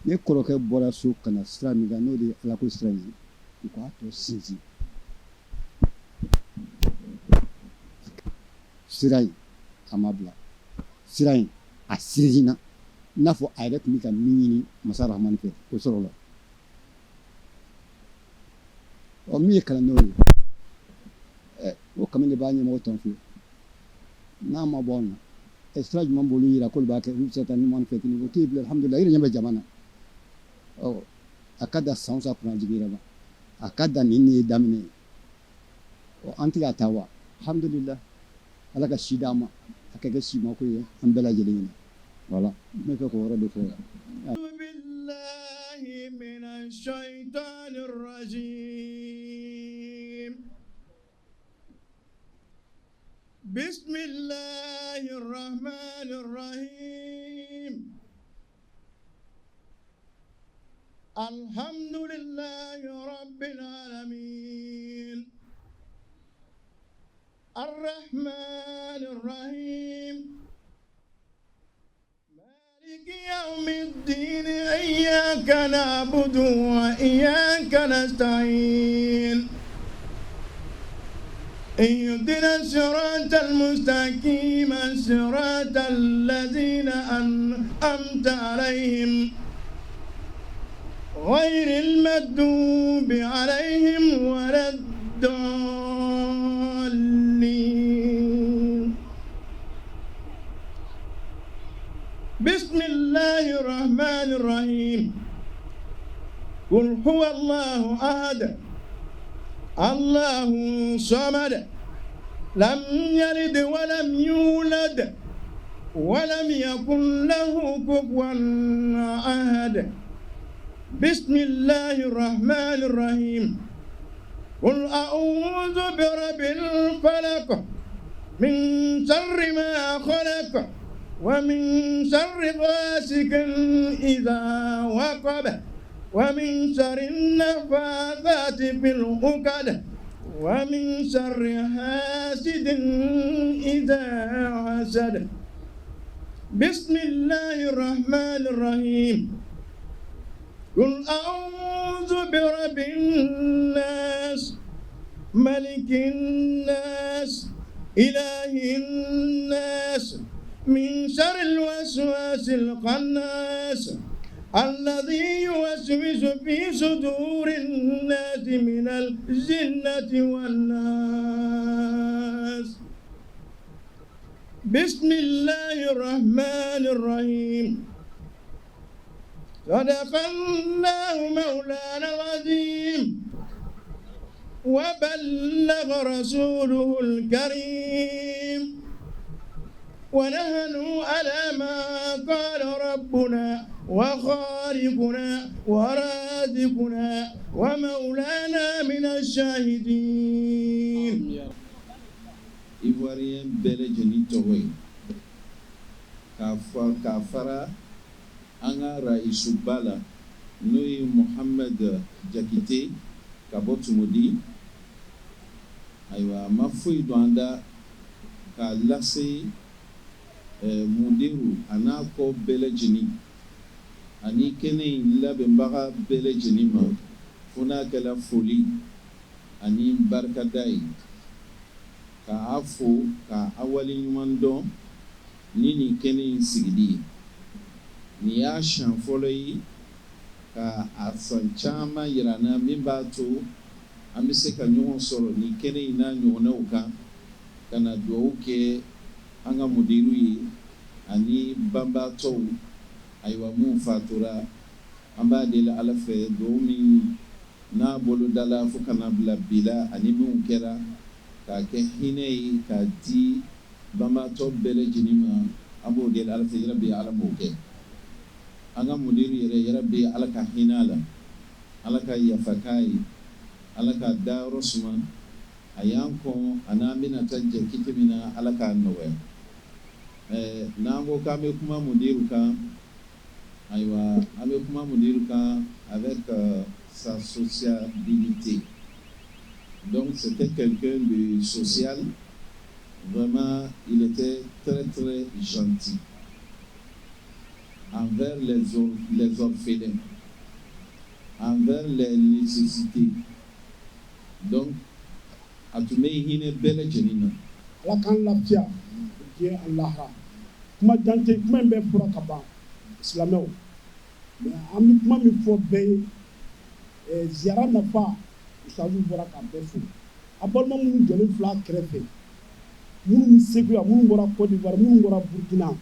ne kɔrɔkɛ bɔra so ka na sira min kan n'o de ye ala ko sira ye u k'a tɔ sinsin sira in a ma bila sira in a sinsinna i n'a fɔ a yɛrɛ tun bɛ ka min ɲini masa rahamani fɛ o sɔrɔla min ye kalandenw ye o kami de b'a ɲɛmɔgɔ tɔn fɛ n'a ma bɔ anw na sira jumɛn b'olu yira k'olu b'a kɛ olu bɛ se ka taa ɲuman fɛ tuguni o t'e bila alhamdulilah i yɛrɛ ɲɛ bɛ jama na a ka da san sa kunna jigi yɛrɛ ma a ka da nin ye daminɛ ye an tɛ ka taa wa alhamdulilah ala ka si d'an ma a ka kɛ si ma ko ye an bɛɛ lajɛlen ɲɛna voilà n bɛ fɛ k'o yɔrɔ de fɔ yan. بسم الله الرحمن الرحيم الحمد لله رب العالمين الرحمن الرحيم مالك يوم الدين إياك نعبد وإياك نستعين اهدنا الصراط المستقيم صراط الذين أنعمت عليهم غير المغضوب عليهم ولا الضالين بسم الله الرحمن الرحيم قل هو الله أحد الله صمد لم يلد ولم يولد ولم يكن له كفوا أحد بسم الله الرحمن الرحيم قل أعوذ برب الفلق من شر ما خلق ومن شر غاسق إذا وقب ومن شر النفاثات في العقد ومن شر حاسد إذا حسد بسم الله الرحمن الرحيم قل أعوذ برب الناس ملك الناس إله الناس من شر الوسواس الخناس الذي يوسوس في صدور الناس من الجنة والناس بسم الله الرحمن الرحيم صدق الله مولانا العظيم وبلغ رسوله الكريم ونحن على ما قال ربنا وخالقنا ورازقنا ومولانا من الشاهدين. Ivoirien bɛɛ lajɛlen tɔgɔ ye k'a fara an ka raisuba la n'o ye Mohamed Jakite ka bɔ Tumodi ayiwa a ma foyi don an da k'a lase mudiru a n'a kɔ bɛɛ lajɛlen ani kɛnɛ in labɛnbaga bɛɛ lajɛlen ma fo n'a kɛla foli ani barikada ye k'a fo k'a waleɲuman dɔn ni nin kɛnɛ in sigili ye nin y'a siɲɛ fɔlɔ ye ka a fan caman yira n na min b'a to an bɛ se ka ɲɔgɔn sɔrɔ nin kɛnɛ in n'a ɲɔgɔnnaw kan ka na dugawu kɛ an ka mudiru ye ani banbaatɔw ayiwa mun fatura an b'a deli Ala fɛ dugawu min n'a bolo dala fo kana bila bi la ani min kɛra k'a kɛ hinɛ ye k'a di banbaatɔ bɛɛ lajɛlen ma an b'o deli ala fɛ yɛrɛ bɛ ala m'o kɛ an ka mudiri yɛrɛ bɛ ala ka hinɛ a la ala ka yafa k'a ye ala ka dayɔrɔ suma a y'an kɔn a n'an bɛna taa jɛ kiti min na ala k'a nɔgɔya n'an ko k'an bɛ kuma mudiri kan ayiwa an bɛ kuma mudiri kan avec sa sociabilité. Donc c'était quelqu'un de social. Vraiment, il était très très gentil envers les orphelins, envers les nécessités. Donc, à tout le monde, il belle janina. La kan lafiya diɲɛ Allahra kuma jante kuma bɛ fura ka ban silamɛw mais an bɛ kuma min fɔ bɛɛ ye ziyara nafa usazu bɔra ka bɛɛ fo a balima minnu jɔlen filɛ a kɛrɛfɛ minnu bɛ Segu yan minnu bɔra Côte d'Ivoire minnu bɔra Burkina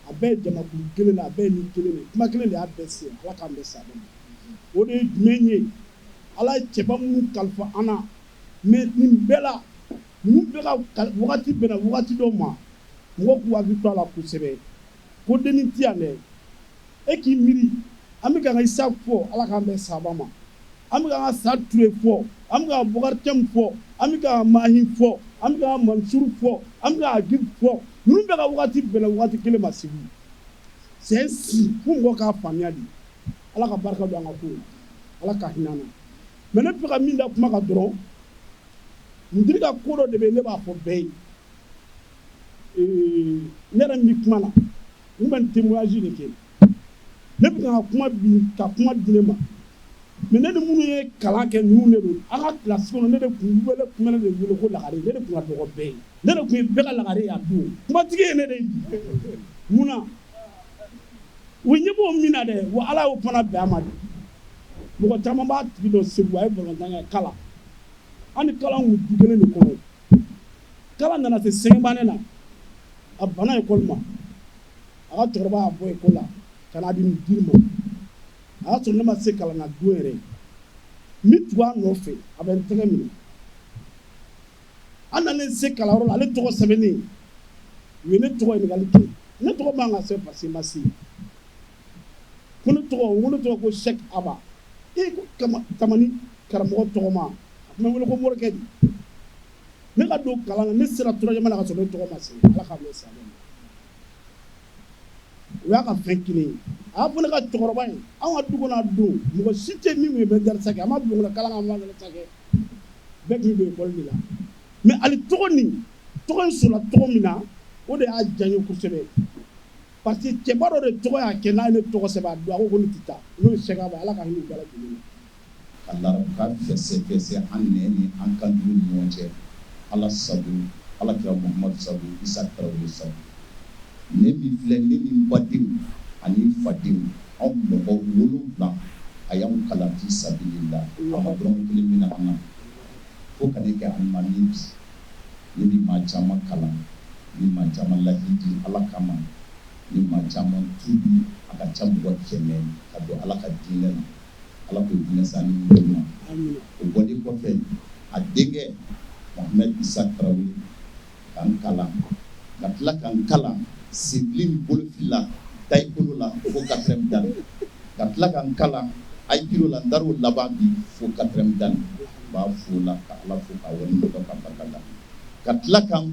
a bɛɛ ye jamakulu kelen de a bɛɛ ye nin kelen de kuma kelen de y'a bɛɛ se ala k'an bɛɛ sa o de ye jumɛn ye ala ye cɛba minnu kalifa an na mais nin bɛɛ la ninnu bɛɛ ka wagati bɛnna wagati dɔ ma mɔgɔ k'u hakili to a la kosɛbɛ ko denni ti yan dɛ e k'i miiri an bɛ ka Isa fɔ ala k'an bɛɛ saba ma an bɛ ka Sa Ture fɔ an bɛ ka Bokari Tɛmu fɔ an bɛ ka Mahi fɔ an bɛ ka Mansuru fɔ an bɛ ka Agib fɔ ninnu bɛɛ ka wagati bɛnna wagati kelen ma sigi c'est ainsi fo mɔgɔ k'a faamuya de ala ka barika don an ka ko ala ka hinɛ na mais ne bɛ ka min da kuma kan dɔrɔn mudiri ka ko dɔ de bɛ ne b'a fɔ bɛɛ ye ne yɛrɛ min kuma na n bɛ témoignage de kɛ ne bɛ ka kuma bi ka kuma di ne ma mais ne ni minnu ye kalan kɛ ninnu de don an ka kilasi kɔnɔ ne de tun bɛ ne de wele ko lagare ne de tun ka dɔgɔ bɛɛ ye ne de tun ye bɛɛ ka lagare ye a don kumatigi ye ne de ye munna o ɲɛ b'o min na dɛ wa ala y'o fana bɛn a ma de mɔgɔ caman b'a tigi dɔn Segu a ye balontan kɛ kala an ni kala kun du kelen de kɔnɔ kala nana se sɛgɛnbannen na a banna ekɔli ma a ka cɛkɔrɔba y'a bɔ ekɔli la ka n'a di diri ma a y'a sɔrɔ ne ma se kalan na don yɛrɛ n bɛ tugu a nɔfɛ a bɛ n tɛgɛ minɛ an nalen se kalanyɔrɔ la ale tɔgɔ sɛbɛnnen u ye ne tɔgɔ ɲininkali kɛ ne tɔgɔ man ka sɛbɛn parce que n ma se ko ne tɔgɔ ko Sɛki Aba ko Tamani karamɔgɔ tɔgɔ ma a tun bɛ wele ko Morikɛ de ne ka don kalan na ne sera troisième la ka sɔrɔ ne tɔgɔ ma se ala k'a mɛn sa o y'a ka fɛn kelen ye a y'a fɔ ne ka cɛkɔrɔba ye anw ka du kɔnɔ a don mɔgɔ si tɛ min ye bɛ darisa kɛ a ma bulon kɔnɔ kalan kan a ma darisa kɛ bɛɛ tun bɛ ekɔli de la mais ali tɔgɔ in sɔrɔla tɔgɔ min na o de y'a diya n ye kosɛbɛ parce que cɛba dɔ de tɔgɔ y'a kɛ n'a ye ne tɔgɔ sɛbɛn a don a ko ne tɛ taa n'o ye Sɛki Aba ala ka hinɛ u bɛɛ lajɛlen na Allah ka fɛsɛ an nɛ ni an kan dugu ni ɲɔgɔn cɛ ala sabu ala kira Muhammadu sabu Isa Tarawele sabu ne min filɛ ne min badenw ani fadenw anw mɔgɔ 7 a y'anw kalan fi sabilillah a ma dɔrɔmɛ 1 minɛ an na fo ka ne kɛ alimami bi ne bi maa caman kalan ni maa caman lahidi ala kama ni maa caman tubi a ka ca mɔgɔ 100 ka don ala ka diinɛ na ala k'o diinɛ sa ni mɔgɔw ma o bɔlen kɔfɛ a denkɛ Mohamed Isa Tarawele k'an kalan ka tila k'an kalan sibili ni bolofili la taekwondo la fo 4e dan ka tila k'an kalan aikido la n dar'o laban bi fo 4e dan n b'a fo la ka ala fo ka waleɲuman dɔn ka barika da ka tila k'an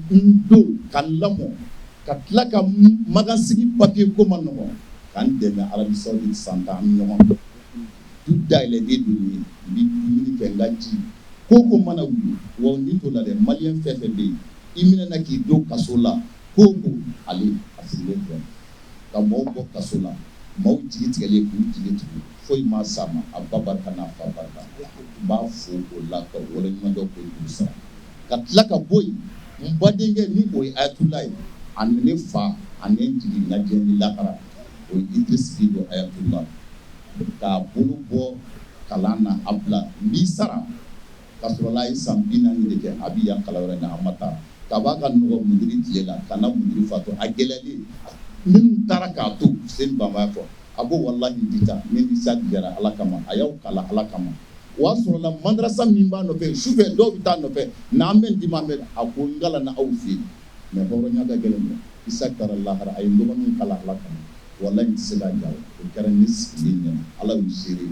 don k'an lamɔ ka tila ka magansigi papiye ko ma nɔgɔn k'an dɛmɛ Arabi Saoudite san 10 an bɛ ɲɔgɔn du dayɛlɛlen don ye n bɛ dumuni kɛ n ka ji ko mana wuli wa ni to la dɛ maliyɛn fɛn fɛn bɛ yen i minɛna k'i don kaso la ko ale a sigilen filɛ ka maaw bɔ kaso la maaw jigi tigɛlen k'u jigi tugu foyi ma s'a ma a ba barika n'a fa barika n b'a fo o la ka waleɲuman dɔn k'o dugu sara ka tila ka bɔ yen n badenkɛ ni o ye Ayatollah ye a ni ne fa ani n jigi lajɛ ni lahara o ye Idrisi Dido Ayatollah k'a bolo bɔ kalan na a bila n b'i sara ka sɔrɔ la a ye san 40 de kɛ a bɛ yan kalan wɛrɛ na a ma taa ka b'a ka nɔgɔ mudiri tile la ka na mudiri fato a gɛlɛyalen minnu taara k'a to Seni Banba y'a fɔ a ko walahi n tɛ taa ne ni Isa jɛra ala kama a y'aw kalan ala kama o y'a sɔrɔ la madrasa min b'a nɔfɛ sufɛ dɔw bɛ taa nɔfɛ n'an bɛ n di ma a ko n kalan na aw fɛ yen mais hɔrɔnya ka gɛlɛn dɛ isa taara lahara a ye n dɔgɔninw kala ala kama wallahi n tɛ se k'a ja o kɛra ne sigilen ɲɛna ala y'u seere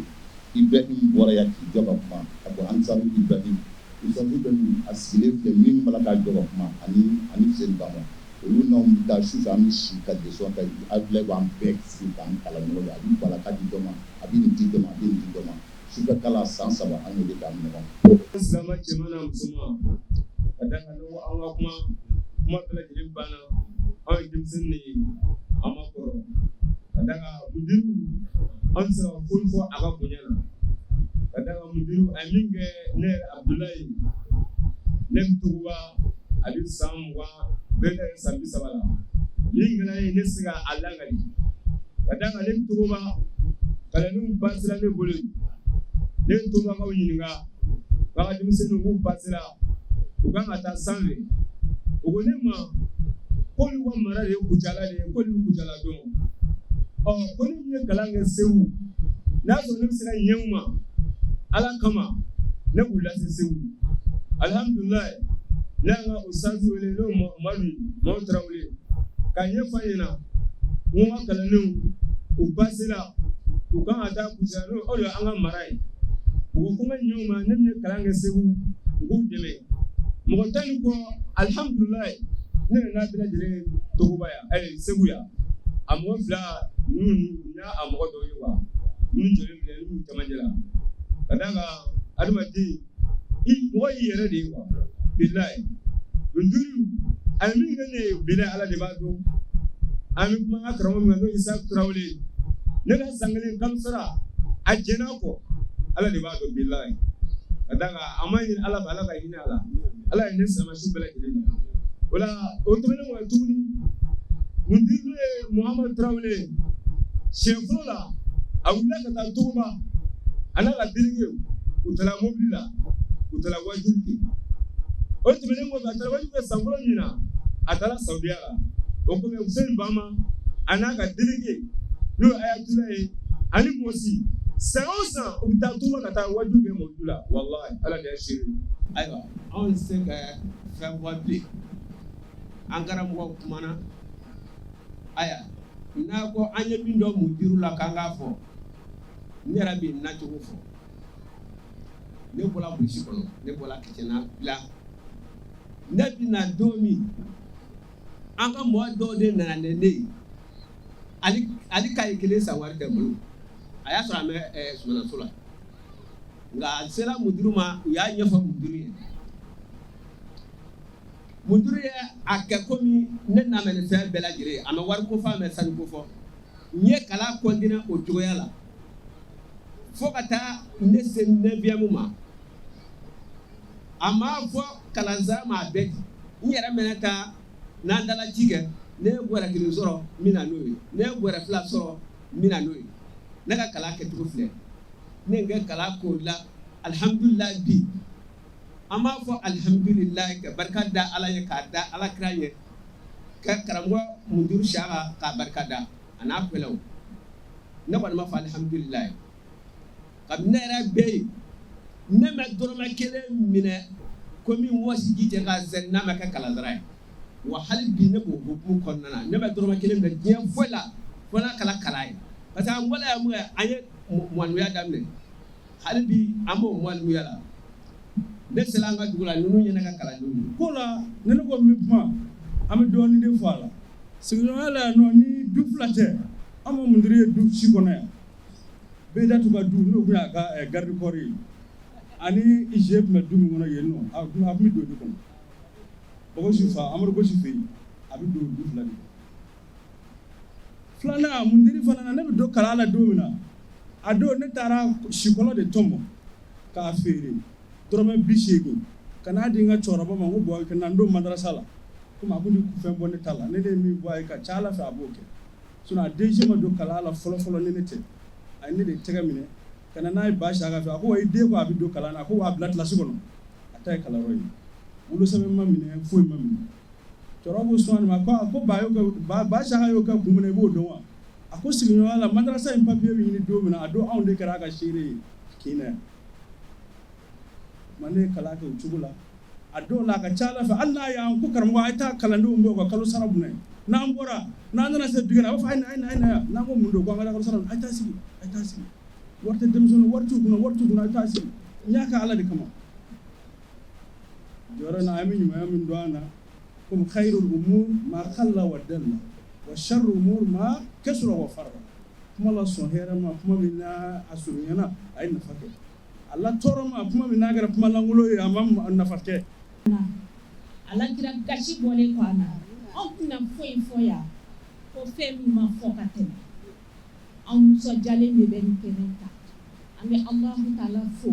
Ibrahim bɔra yan k'i jɔ ka kuma a ko Ansaru Ibrahim a sigilen filɛ min bala k'a jɔ ka kuma ani Fuseni Bama olu n'anw bɛ taa sufɛ an bɛ si ka desɔn ka Abdulayi b'an bɛɛ sigi k'an kalan ɲɔgɔn fɛ a bɛ bala k'a di dɔ ma a bɛ nin di dɔ ma a bɛ nin di dɔ ma sufɛ kala san 3 an y'o de k'an ɲɔgɔn. Silamɛ cɛman n'a musoman ka da kan an ka kuma bɛɛ lajɛlen banna anw ye denmisɛnnin de ye an ma kɔrɔ ka da kan mudiru an tɛ se ka foyi fɔ a ka bonya na ka da kan mudiru a ye min kɛ ne yɛrɛ Abdulayi ne bɛ tuguba a bɛ san 20 bɛɛ kɛ san 30 la min kɛra ye ne se ka a langali ka da kan ne bɛ tuguba kalanniw basira ne bolo ne tubakaw ɲininka k'a ka denmisɛnninw k'u basira u kan ka taa sanfɛ u ko ne ma k'olu ka mara de ye Kucala de ye k'olu bɛ Kucala dɔn ko ne min ye kalan kɛ Segu n'a sɔrɔ ne bɛ se ka ɲɛ u ma Ala kama ne k'u lase Segu alihamudulilayi ne y'an ka ustazi wele n'o Madu Tarawele k'a ɲɛfɔ a ɲɛna n ko n ka kalandenw u basira u kan ka taa Kucala n'o de ye an ka mara ye u ko ko n ka ɲɛ u ma ne min ye kalan kɛ Segu u k'u dɛmɛ mɔgɔ tan ni kɔ alihamudulilayi ne nana bɛɛ lajɛlen Togoba yan Segu yan a mɔgɔ 2 n y'a mɔgɔ dɔw ye wa minnu jɔlen filɛ n'u cɛmancɛ la ka d'a kan adamaden mɔgɔ y'i yɛrɛ de ye quoi bilayi Nduru a ye min kɛ ne ye bilayi Ala de b'a dɔn an bɛ kuma an ka karamɔgɔ min kan n'o ye Isa Tarawele ne ka san 1 kamisara a jɛn'a kɔ Ala de b'a dɔn bilayi ka d'a kan a ma ɲini Ala fɛ Ala ka hinɛ a la Ala ye ne silamɛsu bɛɛ lajɛlen minɛ o la o tɛmɛnen kɔ tuguni Nduru ye Muhamadu Tarawele siɲɛ fɔlɔ la a wulila ka taa Togoba a n'a ka délégué u taara mobili la u taara wajuli kɛ o tɛmɛnen kɔfɛ a taara wajuli kɛ san fɔlɔ min na a taara Saudiya la o kɔfɛ Fuseni Bama a n'a ka délégué n'o ye Ayatollah ye ani Mosi san o san u bɛ taa Togoba ka taa wajuli kɛ mɔdu la walahi Ala de y'a seere. Ayiwa anw tɛ se ka fɛn fɔ bilen an karamɔgɔw kumana aya n'a ko an ye min dɔn mudiru la k'an k'a fɔ ne yɛrɛ bɛ nacogo fɔ ne bɔra burusi kɔnɔ ne bɔra Kitchen bila ne bɛna don min an ka mɔgɔ dɔw de nana ne ye ali ka ye 1 san wari tɛ bolo a y'a sɔrɔ an bɛ Sumanaso la nka a sera mudiru ma u y'a ɲɛfɔ mudiru ye mudiru ye a kɛ komi ne na mɛ nin fɛn bɛɛ lajɛlen a ma wari ko fɔ a ma sanu ko fɔ n ye kalan continuer o cogoya la fo ka taa ne se 9e ma a ma fɔ kalansa ma a bɛɛ n yɛrɛ mɛnɛ ta n'an dala ci kɛ ne ye bɔrɛ 1 sɔrɔ n bɛ na n'o ye ne ye bɔrɛ 2 sɔrɔ n bɛ na n'o ye ne ka kalan kɛcogo filɛ ne ye n kɛ kalan k'o la alihamudulilayi bi an b'a fɔ alihamudulilayi ka barika da Ala ye k'a da Alakira ye ka karamɔgɔ Mudiru Siaka k'a barika da a n'a kwɛlɛw ne kɔni ma fɔ alihamudulilayi kabini ne yɛrɛ bɛ yen ne ma dɔrɔmɛ 1 minɛ komi wɔsi ji cɛ ka zɛri n'a ma kɛ kalasara ye wa hali bi ne b'o hukumu kɔnɔna na ne ma dɔrɔmɛ 1 minɛ diɲɛ foyi la fo n'a kɛla kalan ye parce que an bɔla yan mun kɛ an ye mɔnimuya daminɛ hali bi an b'o mɔnimuya la ne sera an ka dugu la ninnu ye ne ka kalandenw ye. ko la ne ne ko n bɛ kuma an bɛ dɔɔnin de fɔ a la sigiɲɔgɔnya la yan nɔ ni du 2 tɛ an ma Mudiru ye du si kɔnɔ yan Bɛɛdatu ka du n'o tun y'a ka garde corps ye ani IGE tun bɛ du min kɔnɔ yen nɔ a tun bɛ don du kɔnɔ Bogosi fa Amadu Bogosi fɛ yen a bɛ don du 2 de filanan Mudiru fana na ne bɛ don kalan la don min na a don ne taara sikɔlɔ de tɔmɔ k'a feere dɔrɔmɛ 80 ka n'a di n ka cɛkɔrɔba ma ko bɔ ka na n don madarasa la komi a ko ni fɛn bɔ ne ta la ne de ye min bɔ a ye ka ca Ala fɛ a b'o kɛ sinon a DG ma don kalan la fɔlɔ ni ne tɛ a ye ne de tɛgɛ minɛ ka na n'a ye ba Siaka fɛ a ko wa i den ko a bɛ don kalan na a ko wa bila kilasi kɔnɔ a ta ye kalanyɔrɔ ye wolosɛbɛn ma minɛ foyi ma minɛ cɛkɔrɔba ko Usumani ma ko ba Siaka y'o kɛ kun minɛ i b'o dɔn wa a ko sigiɲɔgɔnya la madarasa in papier bɛ ɲini don min na a don anw de kɛra a ka seere ye Kina yan ma ne ye kalan kɛ o cogo la a dɔw la a ka ca Ala fɛ hali n'a y'an ko karamɔgɔ a ye taa kalandenw bɔ u ka kalo sara bunɛ n'an bɔra n'an nana se dugu la a b'a fɔ a ye na yan n'an ko mun don ko an ka kalo sara a ye taa sigi wari tɛ denmisɛnninw wari t'u kunna a ye taa sigi n y'a kɛ Ala de kama jɔyɔrɔ na an bɛ ɲumanya min don an na komi khairul umur ma qalla wa dalla wa sharrul umur ma kasura wa farra kuma la sɔn hɛrɛ ma kuma min n'a a surunyana a ye nafa kɛ Allah tɔɔrɔ ma kuma min n'a kɛra kuma lankolon ye a ma nafa kɛ Ala kira gasi bɔlen kɔ an na anw tɛna foyi fɔ yan ko fɛn min ma fɔ ka tɛmɛ anw nisɔndiyalen de bɛ nin kɛnɛ kan an bɛ Alahu Taala fo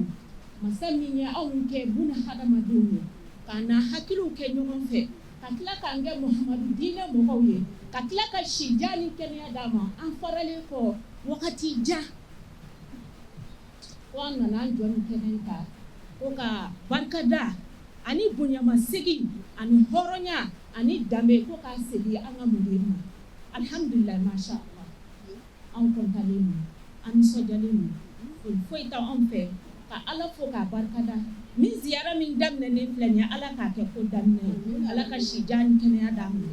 masa min ye anw kɛ buna hadamadenw ye k'an n'a hakiliw kɛ ɲɔgɔn fɛ ka tila k'an kɛ Muhamadu diinɛ mɔgɔw ye ka tila ka sijan ni kɛnɛya d'a ma an faralen kɔ wagati jan ko an nana an jɔ nin kɛnɛ kan ko ka barikada ani bonyamasegin ani hɔrɔnya ani danbe ko k'a segi an ka mudiri ma alhamdulillah masha Allah anw kɔntannen don an nisɔndiyalen don foyi t'anw fɛ ka Ala fo k'a barikada ni ziyara min daminɛnen filɛ nin ye Ala k'a kɛ ko daminɛ ye Ala ka sijan ni kɛnɛya d'a ma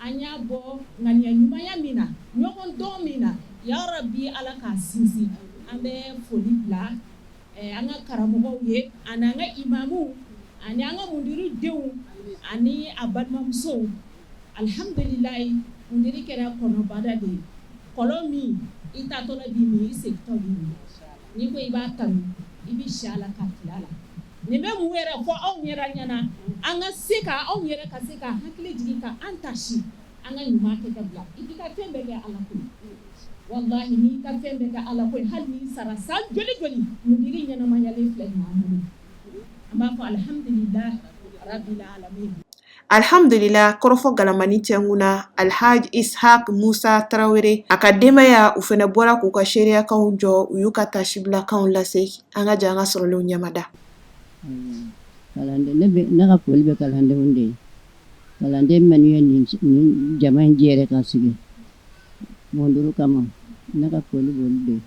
an y'a bɔ ŋaniya ɲumanya min na ɲɔgɔn dɔn min na ya Rabbi Ala k'a sinsin an bɛ foli bila an ka karamɔgɔw ye ani an ka imamuw ani an ka mudiri denw ani a balimamusow alhamdulilayi mudiri kɛra kɔnɔbada de ye kɔlɔn min i tatɔla b'i min i segintɔ b'i min n'i ko i b'a tanu i bɛ si a la ka tila a la nin bɛ mun yɛrɛ fɔ anw yɛrɛ ɲɛna an ka se ka anw yɛrɛ ka se ka hakili jigin ka an ta si an ka ɲuman kɛ ka bila i k'i ka fɛn bɛɛ kɛ Ala ko wallahi n'i ka fɛn bɛɛ kɛ Ala ko hali n'i sara san joli mudiri ɲɛnamayalen filɛ nin an bolo an b'a fɔ alhamdulillah rabbil alamin. Alhamdulillah kɔrɔfɔ galamani cɛnguna Alhaj Ishaq Musa Tarawele a ka denbaya u fɛnɛ bɔra k'u ka seereyakanw jɔ u y'u ka tasibilakanw lase an ka jan an ka sɔrɔlenw ɲɛmada. Ne ka foli bɛ kalandenw de ye kalanden minnu ye nin jama in jɛɛrɛ ka sigi mɔnduru kama ne ka foli b'olu de ye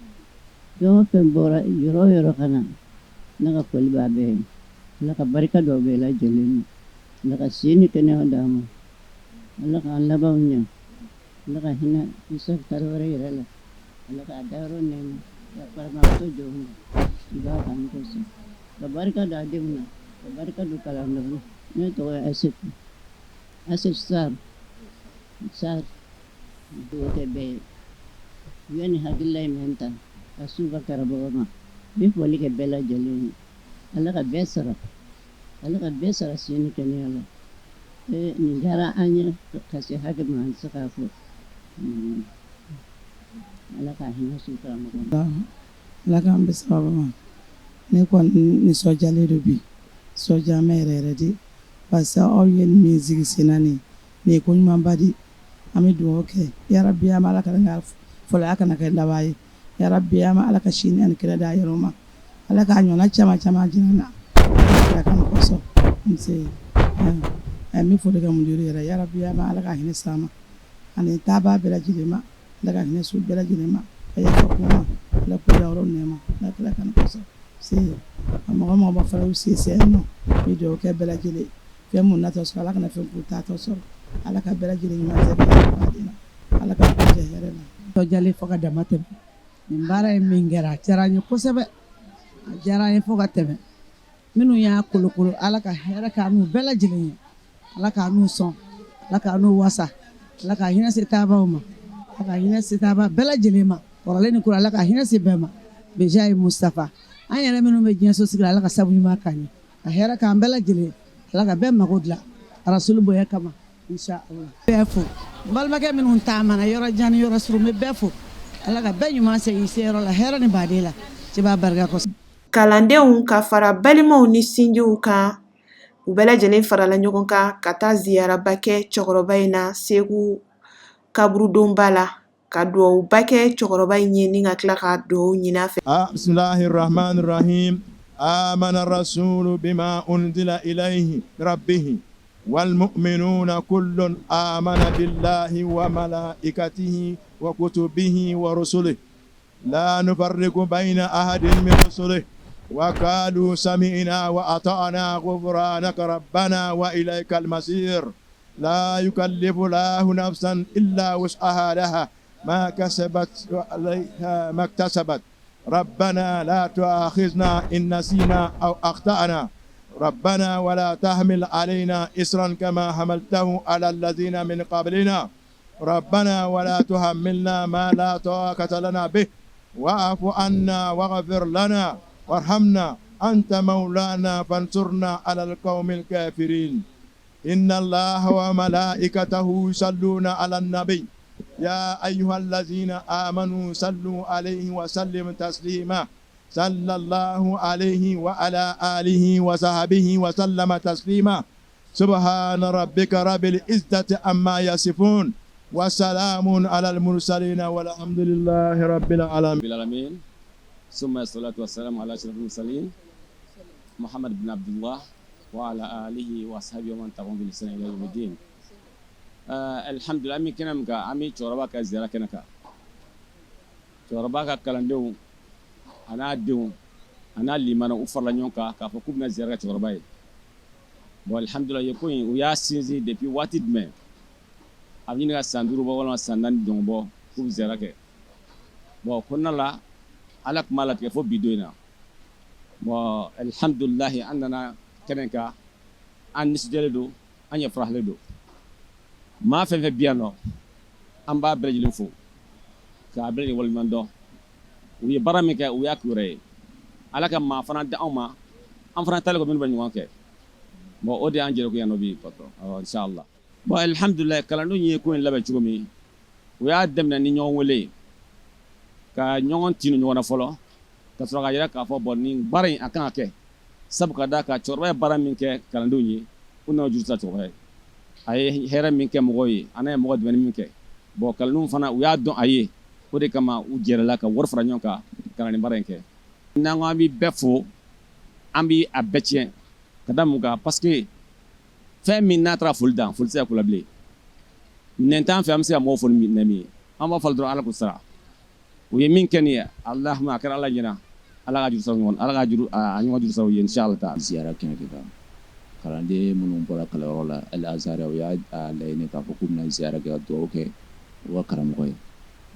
fɛn o fɛn bɔra yɔrɔ o yɔrɔ ka na ne ka foli b'a bɛɛ ye Ala ka barika dɔw bɛɛ lajɛlen Ala ka se ni kɛnɛya d'a ma Ala k'an labanw ɲɛ Ala ka hinɛ Isa Tarawele yɛrɛ la Ala k'a dayɔrɔ nɛɛma ka banabagatɔ jɔ u ma i b'a kan kosɛbɛ ka barika don a denw na ka barika don kalandenw na ne tɔgɔ ye Asif Sarr duwawu kɛ bɛɛ ye u ye nin hakilila in mɛn ta ka s'u ka karamɔgɔ ma n bɛ foli kɛ bɛɛ lajɛlen ye Ala ka bɛɛ sara sini kɛnɛya la nin diyara an ye ka se hakɛ ma an tɛ se k'a fɔ Ala ka hinɛ s'u karamɔgɔ ma. Ala k'an bɛ sababu ma ne kɔni nisɔndiyalen don bi nisɔndiya mɛn yɛrɛ yɛrɛ de parce que aw ye nin min sigi sen na nin ye ko ɲumanba de an bɛ dugawu kɛ ya Rabbi an bɛ Ala ka fɔlɔya kana kɛ laban ye ya Rabbi an bɛ Ala ka sini ani kɛnɛ d'a yɛrɛ ma Ala k'a ɲɔgɔnna caman jira na Ala ka kɔsɔn nse n bɛ foli kɛ mudiri yɛrɛ ya Rabbi an bɛ Ala ka hinɛ s'an ma ani taabaa bɛɛ lajɛlen ma Ala ka hinɛ s'u bɛɛ lajɛlen ma ka yafa kuma ma Ala k'u dayɔrɔ nɛɛma Ala ka kɔsɔn se a mɔgɔ b'a fara u se yan nɔ n bɛ dugawu kɛ bɛɛ lajɛlen fɛn mun natɔ sɔrɔ Ala kana fɛn k'u tatɔ sɔrɔ Ala ka bɛɛ lajɛlen ɲuman sɛbɛn Ala ka kɔjɛ hɛrɛ la. Nisɔndiyalen fo ka dama tɛmɛ nin baara ye min kɛra a diyara n ye kosɛbɛ a diyara n ye fo ka tɛmɛ minnu y'a kolokolo Ala ka hɛrɛ k'a n'u bɛɛ lajɛlen ye Ala k'a n'u sɔn Ala k'a n'u wasa Ala ka hinɛ se taabaw ma Ala ka hinɛ se taaba bɛɛ lajɛlen ma kɔrɔlen ni kura Ala ka hinɛ se bɛɛ ma Bejaye Mustafa an yɛrɛ minnu bɛ diɲɛ so sigi Ala ka sabu ɲuman k'an ye ka hɛrɛ k'an bɛɛ lajɛlen Ala ka bɛɛ mago dilan Rasulu bonya kama inshallah bɛɛ fo n balimakɛ minnu taamana yɔrɔ jan ni yɔrɔ surun n bɛ bɛɛ fo Ala ka bɛɛ ɲuman segin i seyɔrɔ la hɛrɛ ni baden la ci b'a barika kosɛbɛ. Kalandenw ka fara balimaw ni sinjiw kan u bɛɛ lajɛlen farala ɲɔgɔn kan ka taa ziyaraba kɛ cɛkɔrɔba in na Segu kaburudonba la ka duwawuba kɛ cɛkɔrɔba in ye ni ka tila ka duwawu ɲini a fɛ. Bismillahirrahmanirrahim. Amana rasulu bima unzila ilayhi rabbihi wal mu'minuna kullun amana billahi wa malaikatihi wa kutubihi wa rusulihi la nufarriqu bayna ahadin min rusulihi وقالوا سمعنا وأطعنا غفرانك ربنا وإليك المصير لا يكلف الله نفسا إلا وسعها لها ما كسبت وعليها ما اكتسبت ربنا لا تؤاخذنا إن نسينا أو أخطأنا ربنا ولا تحمل علينا إصرا كما حملته على الذين من قبلنا ربنا ولا تحملنا ما لا طاقة لنا به واعف عنا واغفر لنا وارحمنا أنت مولانا فانصرنا على القوم الكافرين إن الله وملائكته يصلون على النبي يا أيها الذين آمنوا صلوا عليه وسلموا تسليما صلى الله عليه وعلى آله وصحبه وسلم تسليما سبحان ربك رب العزة عما يصفون وسلام على المرسلين والحمد لله رب العالمين ثم الصلاة والسلام على أشرف المرسلين محمد بن عبد الله وعلى آله وصحبه ومن تبعهم بإحسان إلى يوم الدين. الحمد لله أمي كنا مكا أمي شوربا كزيارة كنكا شوربا كالندو أنا أديو أنا اللي ما نوفر لنيونكا كفكوبنا زيارة شوربا والحمد لله يكون ويا سينزي depuis wati demain أبني نكا ساندورو بولا ساندان دونبو كوب زيارة كه bon كنا لا على كمالات كفو بدوينا والحمد لله أننا كنكا أن نسجلدو أن يفرح لدو ما في بيانو أم با برجلين فو كابرجل والمندو ويبرمك وياكوري على كم فنا دعوما أم فنا تلقوا من بني وانك ما أودي أنجلك يا نبي بطل إن شاء الله والحمد لله كلامو يكون لبى شغمي ويادمنا نيون ولي كنيون تينو نيونا فلو كسرعة يلا كافو بورنين بارين أكان أكى سبك داك شربة بارين منك كلامو يي ونوجد ساتوه أيه هرم منك مغوي أنا مغود من منك بوكلنون فنا ويادون أيه ودي كما وجرلا كورف رانيونكا كلامي بارينك نعمي بفو أمي أبتشين كداموكا باسكي فمن ناترا فولدان فولسيا كولابلي ننتان فهمسي أمو فول نمي أما فالدرو على كسرة ويمين كنيا الله ما كر الله جنا الله جل سوون الله جل أنيو جل سوون إن شاء الله تعالى زيارة كنكا كلاندي منهم برا كلارولا الأزهر ويا لين كافوكم زيارة كدوكه وكرامكوي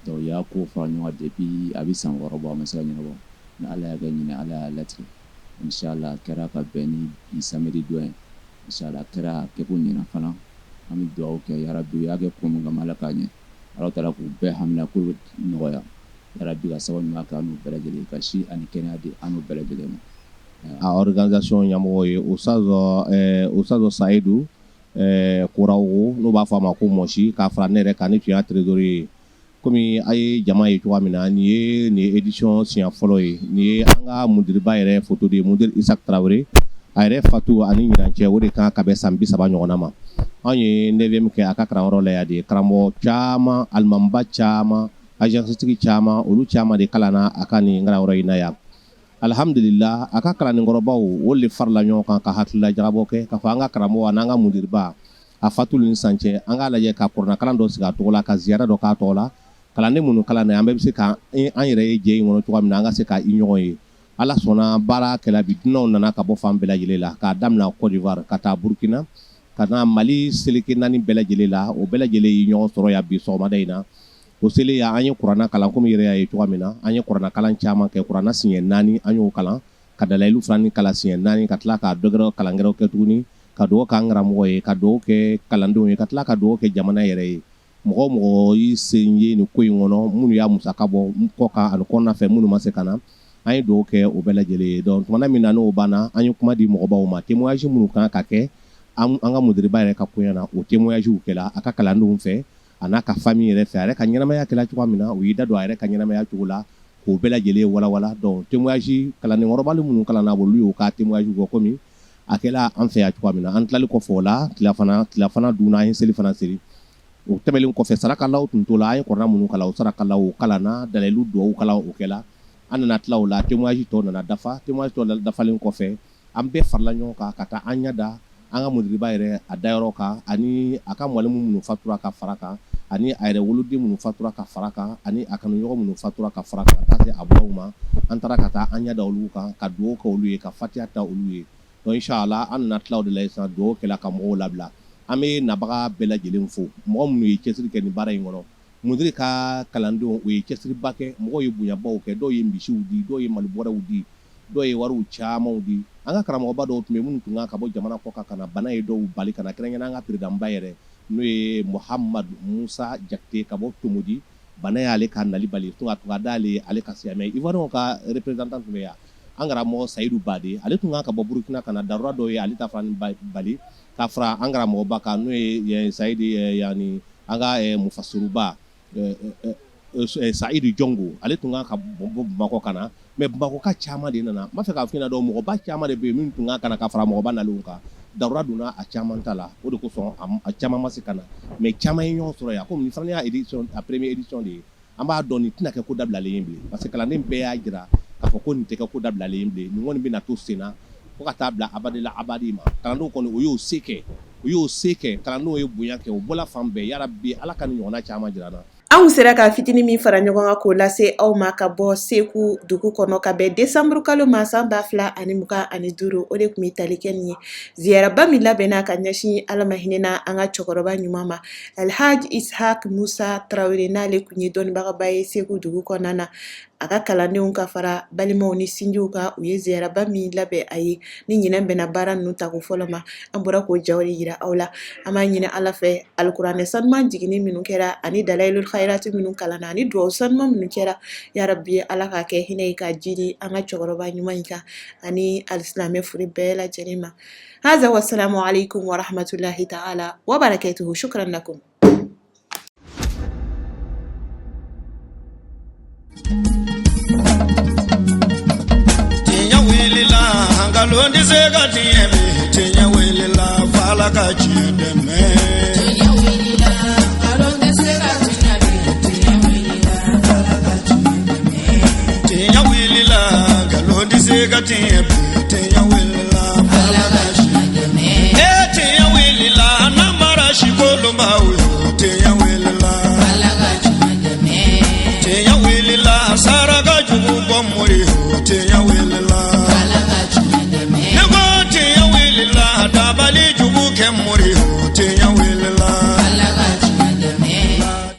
تو يا كو فرانيو دبي أبي سانغوربا مسألة نبو نالا غني نالا لاتري إن شاء الله كرا كبني يسمي دوين إن شاء الله كرا كبوني نفنا أمي دوكه يا ربي يا كم جمالك عني الله تعالى كوبه حملا كل نويا يا ربي كسوان ما كانوا بلجلي كشي أنا كنا دي أنا بلجلي a organisation ɲamɔgɔ ye Usazo Saidu Kourawo n'o b'a fɔ a ma ko Mɔsi k'a fara ne yɛrɛ kan ne tun y'a trésorier ye komi a ye jama ye cogoya min na nin ye nin édition siɲɛ fɔlɔ ye nin ye an ka mudiriba yɛrɛ photo de ye Mudir Isak Traoré a yɛrɛ fatu ani ɲinan cɛ o de kan ka bɛn san 30 ɲɔgɔnna ma an ye 9e kɛ a ka kalanyɔrɔ la yan de karamɔgɔ caman alimamiba caman agence caman olu caman de kalanna a ka nin kalanyɔrɔ in na yan alhamdulillah a ka kalaninkɔrɔbaw olu de farala ɲɔgɔn kan ka hakilila jagabɔ kɛ k'a fɔ an ka karamɔgɔ an'an ka mudiriba a fatuli ni san cɛ an k'a lajɛ ka kuranakalan dɔ sigi a tɔgɔ la ka ziyara dɔ k'a tɔgɔ la kalanden minnu kalan na an bɛɛ bɛ se ka an yɛrɛ ye jɛ in kɔnɔ cogoya min na an ka se ka i ɲɔgɔn ye ala sɔnna baara kɛla bi dunanw nana ka bɔ fan bɛɛ lajɛlen la k'a daminɛ Côte d'Ivoire ka taa Burkina ka na Mali seleke naani bɛɛ lajɛlen la o bɛɛ lajɛlen ye ɲɔgɔn sɔrɔ yan bi sɔgɔmada in na o selen yan an ye kuranna kalan komi yɛrɛ y'a ye cogoya min na an ye kuranna kalan caman kɛ kuranna siɲɛ 4 an y'o kalan ka dalayilu filanin kalan siɲɛ 4 ka tila ka dɔgɔrɔ kalangɛrɛw kɛ tuguni ka dugawu k'an karamɔgɔ ye ka dugawu kɛ kalandenw ye ka tila ka dugawu kɛ jamana yɛrɛ ye mɔgɔ mɔgɔ y'i sen ye nin ko in kɔnɔ minnu y'a musaka bɔ kɔ kan ani kɔnɔna fɛ minnu ma se ka na an ye dugawu kɛ o bɛɛ lajɛlen ye donc tumana min na n'o banna an ye kuma di mɔgɔbaw ma témoignage minnu kan ka kɛ an ka mudiriba yɛrɛ ka koɲɛ na o témoignagew kɛla a ka kalandenw fɛ a n'a ka famille yɛrɛ fɛ a yɛrɛ ka ɲɛnamaya kɛla cogoya min na u y'i da don a yɛrɛ ka ɲɛnamaya cogo la k'o bɛɛ lajɛlen walawala donc témoignage kalandenkɔrɔbali minnu kalanna olu y'o ka témoignage bɔ komi a kɛla an fɛ yan cogoya min na an tilali kɔfɛ o la tilafana dunna an ye seli fana seli o tɛmɛlen kɔfɛ sarakalaw tun t'o la an ye kuranna minnu kalan o sarakalaw kalanna dalayilu duwawu kalan o kɛla an nana tila o la témoignage tɔ nana dafa témoignage tɔ dafalen kɔfɛ an bɛɛ farala ɲɔgɔn kan ka taa an ɲɛ da an ka mudiriba yɛrɛ a dayɔrɔ kan ani a ka mwalimu minnu fatura ka fara kan ani a yɛrɛ woloden minnu fatura ka fara kan ani a kanuɲɔgɔn minnu fatura ka fara kan ka taa se abulaw ma an taara ka taa an ɲɛ da olu kan ka dugawu kɛ olu ye ka fatiha ta olu ye donc inshallah an nana tila o de la sisan dugawu kɛla ka mɔgɔw labila an bɛ nabaga bɛɛ lajɛlen fo mɔgɔ minnu ye cɛsiri kɛ nin baara in kɔnɔ mudiri ka kalandenw o ye cɛsiriba kɛ mɔgɔw ye bonyabaw kɛ dɔw ye misiw di dɔw ye malibɔrɛw di dɔw ye wariw camanw di an ka karamɔgɔba dɔw tun bɛ minnu tun kan ka bɔ jamana kɔ kan ka na bana ye dɔw bali ka na kɛrɛnkɛrɛnnen an ka perezidanba yɛrɛ n'o ye Muhamadu Musa Jakite ka bɔ Tomodi bana y'ale ka nali bali tun ka d'ale ale ka se mais Ivoirien ka représentant tun bɛ yan an karamɔgɔ Sayidu Bade ale tun kan ka bɔ Burukina ka na darura dɔw ye ale ta fara bali ka fara an karamɔgɔba kan n'o ye Sayidi yani an ka mufassiruba Sayidu Jongo ale tun kan ka bɔ Bamakɔ ka na mais Bamakɔ ka caman de nana m'a fɛ k'a f'i ɲɛna dɔrɔn mɔgɔba caman de bɛ yen min tun kan ka na ka fara mɔgɔba nalenw kan darura donna a caman ta la o de kosɔn a caman ma se ka na mais caman ye ɲɔgɔn sɔrɔ yan komi nin fana y'a édition a première édition de ye an b'a dɔn nin tɛna kɛ ko dabilalen ye bilen parce que kalanden bɛɛ y'a jira k'a fɔ ko nin tɛ kɛ ko dabilalen ye bilen nin kɔni bɛna to sen na fo ka taa bila abadila abadi ma kalandenw kɔni o y'o se kɛ kalandenw ye bonya kɛ o bɔla fan bɛɛ yarabi ala ka nin ɲɔgɔnna caman jira na. Anw sera ka fitini min fara ɲɔgɔn kan k'o lase aw ma ka bɔ Seku dugu kɔnɔ ka bɛn décembre kalo ma san 2025 o de tun bɛ tali kɛ nin ye ziyaraba min labɛnna ka ɲɛsin ala ma hinɛna an ka cɛkɔrɔba ɲuman ma Alhaji Ishaq Musa Traoré n'ale tun ye dɔnnibagaba ye Seku dugu kɔnɔna na a ka kalandenw ka fara balimaw ni sinjiw kan u ye ziyaraba min labɛn a ye ni ɲinɛn bɛnna baara ninnu ta ko fɔlɔ ma an bɔra k'o jawari yira aw la an b'a ɲini ala fɛ alikuranɛ sanuman jiginni minnu kɛra ani dalailul khairati minnu kalanna ani duwawu sanuman minnu kɛra yarabi ala k'a kɛ hinɛ ye ka jiri an ka cɛkɔrɔba ɲuman in kan ani alisilamɛ furi bɛɛ lajɛlen ma haza wassalamu alaikum warahmatullahi ta'ala wa barakatuhu shukran lakum. Londi sega tieme tinya welila fala ka chideme tinya welila londi sega tinya welila fala ka chideme tinya welila londi sega tieme